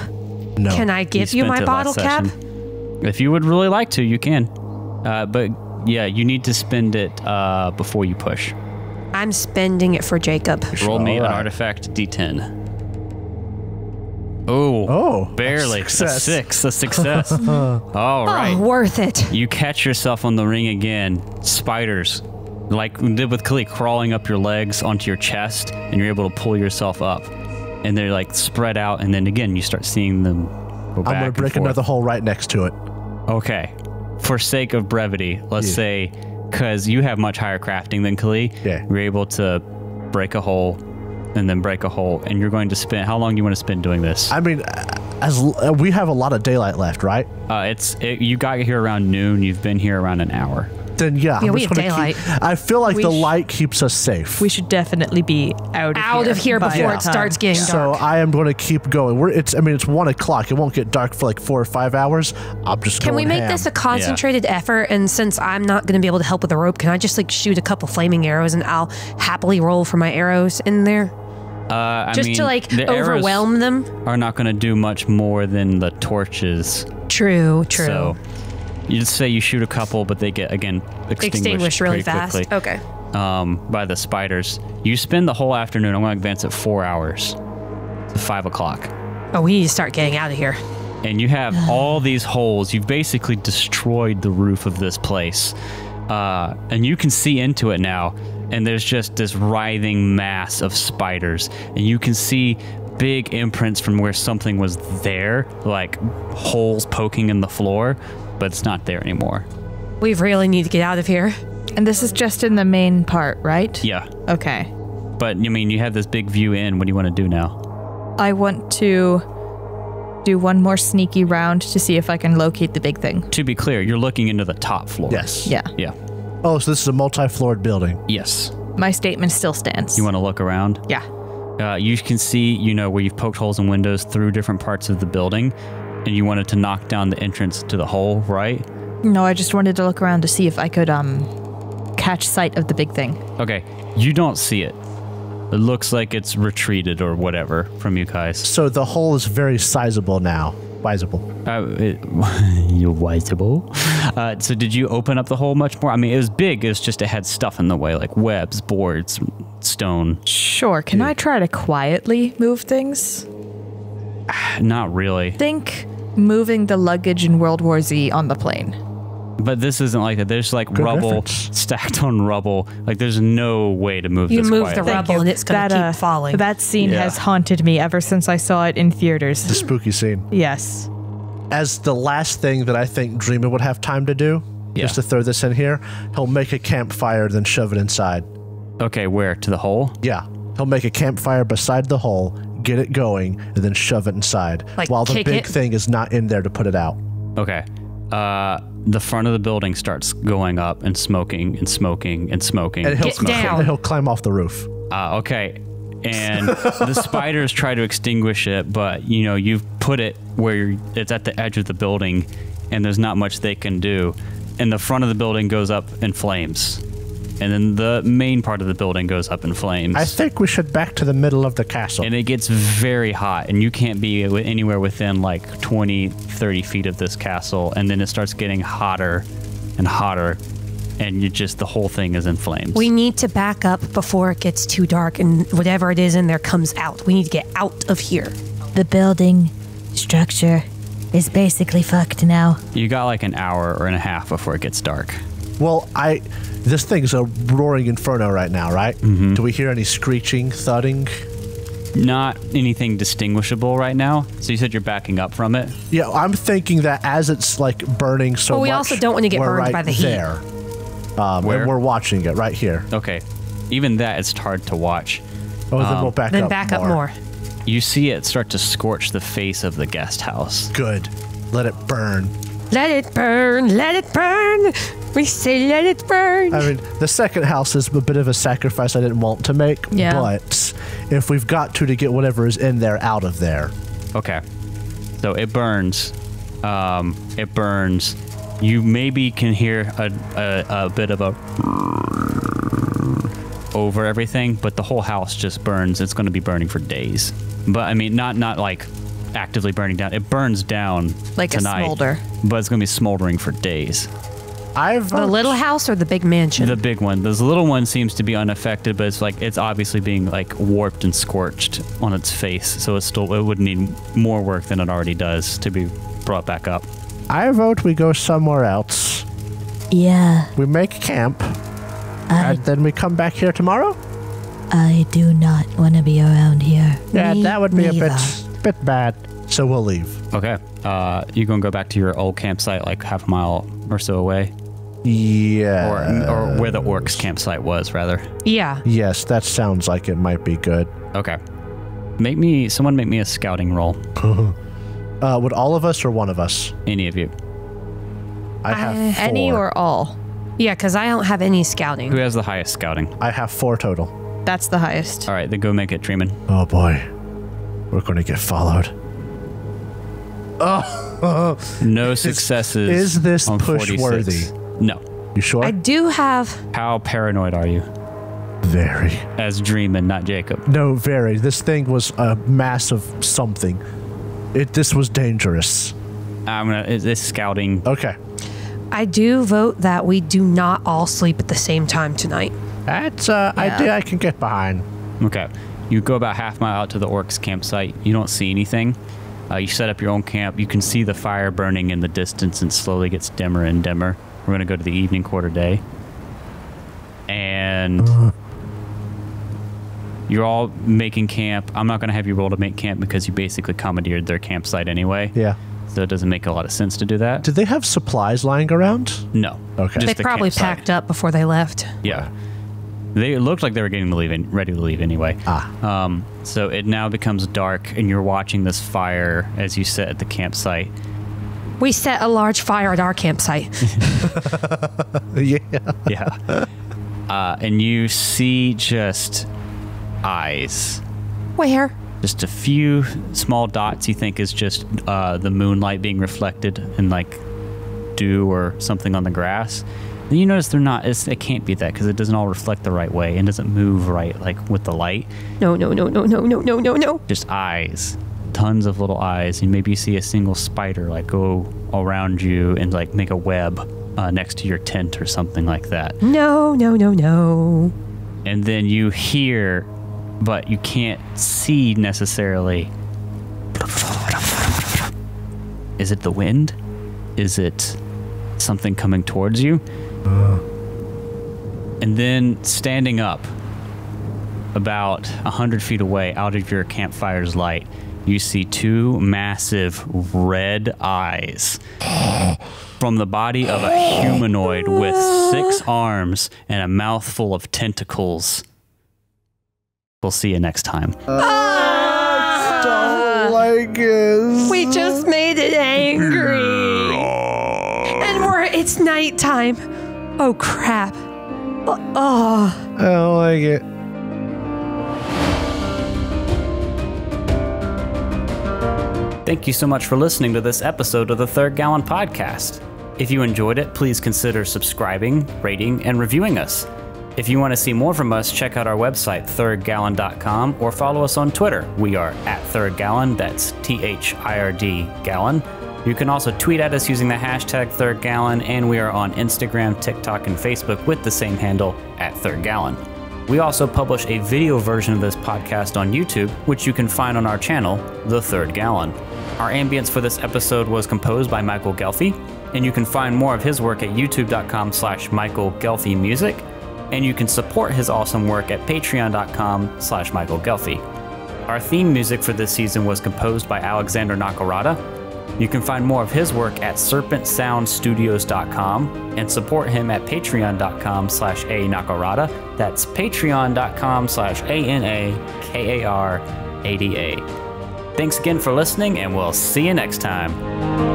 No. Can I give you spent my it bottle last cap? session. If you would really like to, you can. But yeah, you need to spend it before you push. I'm spending it for Jacob. Roll me an Alright. artifact D10. Oh, barely. a success. A success. All right. Oh, worth it. You catch yourself on the ring again. Spiders, like we did with Kali, crawling up your legs onto your chest, and you're able to pull yourself up. And they're like spread out, and then again, you start seeing them go back I'm going to break another hole right next to it. Okay. For sake of brevity, let's say, because you have much higher crafting than Kali, you're able to break a hole and then break a hole, and you're going to spend, how long do you want to spend doing this? I mean, we have a lot of daylight left, right? You got here around noon, you've been here around an hour. Then I'm we just have gonna daylight. I feel like We the sh- light keeps us safe. We should definitely be out of here before by it that starts time. getting So dark. I am going to keep going. It's 1 o'clock. It won't get dark for like 4 or 5 hours. I'm just Can we going make ham. this a concentrated effort? And since I'm not going to be able to help with the rope, can I just like shoot a couple flaming arrows and I'll happily roll for my arrows in there? Just to like the arrows overwhelm them? are not going to do much more than the torches. True. So you just say you shoot a couple, but they get, again, extinguished really pretty fast. quickly. Okay. By the spiders. You spend the whole afternoon. I'm going to advance it 4 hours to 5 o'clock. Oh, we need to start getting out of here. And you have all these holes. You've basically destroyed the roof of this place. And you can see into it now. And there's just this writhing mass of spiders. And you can see big imprints from where something was there, like holes poking in the floor, but it's not there anymore. We really need to get out of here. And this is just in the main part, right? Yeah. Okay. But, I mean, you have this big view in. What do you want to do now? I want to do one more sneaky round to see if I can locate the big thing. To be clear, you're looking into the top floor. Yes. Yeah. Yeah. Oh, so this is a multi-floored building. Yes. My statement still stands. You want to look around? Yeah. You can see, where you've poked holes in windows through different parts of the building, and you wanted to knock down the entrance to the hole, right? No, I just wanted to look around to see if I could catch sight of the big thing. Okay. You don't see it. It looks like it's retreated or whatever from you guys. So the hole is very sizable now. Wiseable. You're wiseable. So did you open up the hole much more? I mean, it was big. It was just it had stuff in the way, like webs, boards, stone. Sure. Can I try to quietly move things? Not really. Think moving the luggage in World War Z on the plane. But this isn't like that. There's like Good rubble reference. stacked on rubble. Like there's no way to move You this move quietly. the rubble and it's going to keep falling. That scene Yeah. has haunted me ever since I saw it in theaters. The spooky scene. Yes. As the last thing that I think Dreamer would have time to do, just to throw this in here, he'll make a campfire, then shove it inside. Okay, where? To the hole? Yeah. He'll make a campfire beside the hole, get it going, and then shove it inside. Like while the kick big it? thing is not in there to put it out. Okay. The front of the building starts going up and smoking and smoking and smoking. And he'll, Get down. and he'll climb off the roof. Okay. And the spiders try to extinguish it, but you've put it where it's at the edge of the building, and there's not much they can do. And the front of the building goes up in flames, and then the main part of the building goes up in flames. I think we should back to the middle of the castle. And it gets very hot, and you can't be anywhere within like 20, 30 feet of this castle, and then it starts getting hotter and hotter, and the whole thing is in flames. We need to back up before it gets too dark and whatever it is in there comes out. We need to get out of here. The building structure is basically fucked now. You got like an hour and a half before it gets dark. Well, this thing's a roaring inferno right now, right? Mm-hmm. Do we hear any screeching, thudding? Not anything distinguishable right now. So you said you're backing up from it? Yeah, I'm thinking that as it's like burning so much. Well, we also don't want to get we're burned right by the heat. there. Where? And we're watching it right here. Okay. Even that, it's hard to watch. Oh, then we'll back up. Then back up more. You see it start to scorch the face of the guest house. Good. Let it burn. Let it burn, let it burn. We say let it burn. I mean, the second house is a bit of a sacrifice I didn't want to make, Yeah. but if we've got to get whatever is in there out of there. Okay. So it burns. It burns. You maybe can hear a bit of a over everything, but the whole house just burns. It's going to be burning for days. But I mean, not like actively burning down. It burns down Like a tonight, smolder. but it's going to be smoldering for days. The little house or the big mansion? The big one. This little one seems to be unaffected, but it's obviously being like warped and scorched on its face. So it would need more work than it already does to be brought back up. I vote we go somewhere else. Yeah, We make camp, and then we come back here tomorrow? I do not want to be around here. Yeah, Me that would be neither. a bit bad. So we'll leave. Okay. You gonna go back to your old campsite, like half a mile or so away, Yeah. or where the orcs' campsite was, rather. Yeah. Yes, that sounds like it might be good. Okay. Someone make me a scouting roll. Would all of us or one of us? Any of you. I have 4. Any or all? Yeah, because I don't have any Who scouting. has the highest scouting? I have 4 total. That's the highest. All right, then go make it, Dreamin'. Oh boy. We're going to get followed. No successes. Is this on push 46. worthy? No. You sure? I do have. How paranoid are you? Very. As Dreamin', not Jacob. No, very. This thing was a massive something. This was dangerous. It's scouting. Okay. I do vote that we do not all sleep at the same time tonight. That's an idea I can get behind. Okay. You go about half mile out to the orcs' campsite. You don't see anything. You set up your own camp. You can see the fire burning in the distance and slowly gets dimmer and dimmer. We're going to go to the evening quarter day. And you're all making camp. I'm not going to have you roll to make camp because you basically commandeered their campsite anyway. Yeah. So it doesn't make a lot of sense to do that. Did they have supplies lying around? No. Okay. Just They the probably campsite. packed up before they left. Yeah. It looked like they were getting ready to leave anyway. So it now becomes dark, and you're watching this fire as you sit at the campsite. We set a large fire at our campsite. Yeah. Yeah. And you see just eyes. Where? Just a few small dots you think is just the moonlight being reflected in like dew or something on the grass. Then you notice they're not, it can't be that because it doesn't all reflect the right way and doesn't move right like with the light. No. Just eyes. Tons of little eyes. And maybe you see a single spider like go around you and like make a web next to your tent or something like that. No. And then you hear, but you can't see necessarily. Is it the wind? Is it something coming towards you? And then standing up about 100 feet away out of your campfire's light, you see 2 massive red eyes from the body of a humanoid with 6 arms and a mouth full of tentacles. We'll see you next time. Don't like it. We just made it angry. And it's nighttime. Oh, crap. Oh. I don't like it. Thank you so much for listening to this episode of the Third Gallon Podcast. If you enjoyed it, please consider subscribing, rating, and reviewing us. If you want to see more from us, check out our website, thirdgallon.com, or follow us on Twitter. We are at Third Gallon, that's THIRD Gallon. You can also tweet at us using the hashtag Third Gallon, and we are on Instagram, TikTok, and Facebook with the same handle, at Third Gallon. We also publish a video version of this podcast on YouTube, which you can find on our channel, The Third Gallon. Our ambience for this episode was composed by Michael Ghelfi, and you can find more of his work at youtube.com/Michael Ghelfi Music, and you can support his awesome work at patreon.com/Michael Ghelfi. Our theme music for this season was composed by Alexander Nakarada. You can find more of his work at serpentsoundstudios.com and support him at patreon.com/anakarada. That's patreon.com/ANAKARADA. Thanks again for listening, and we'll see you next time.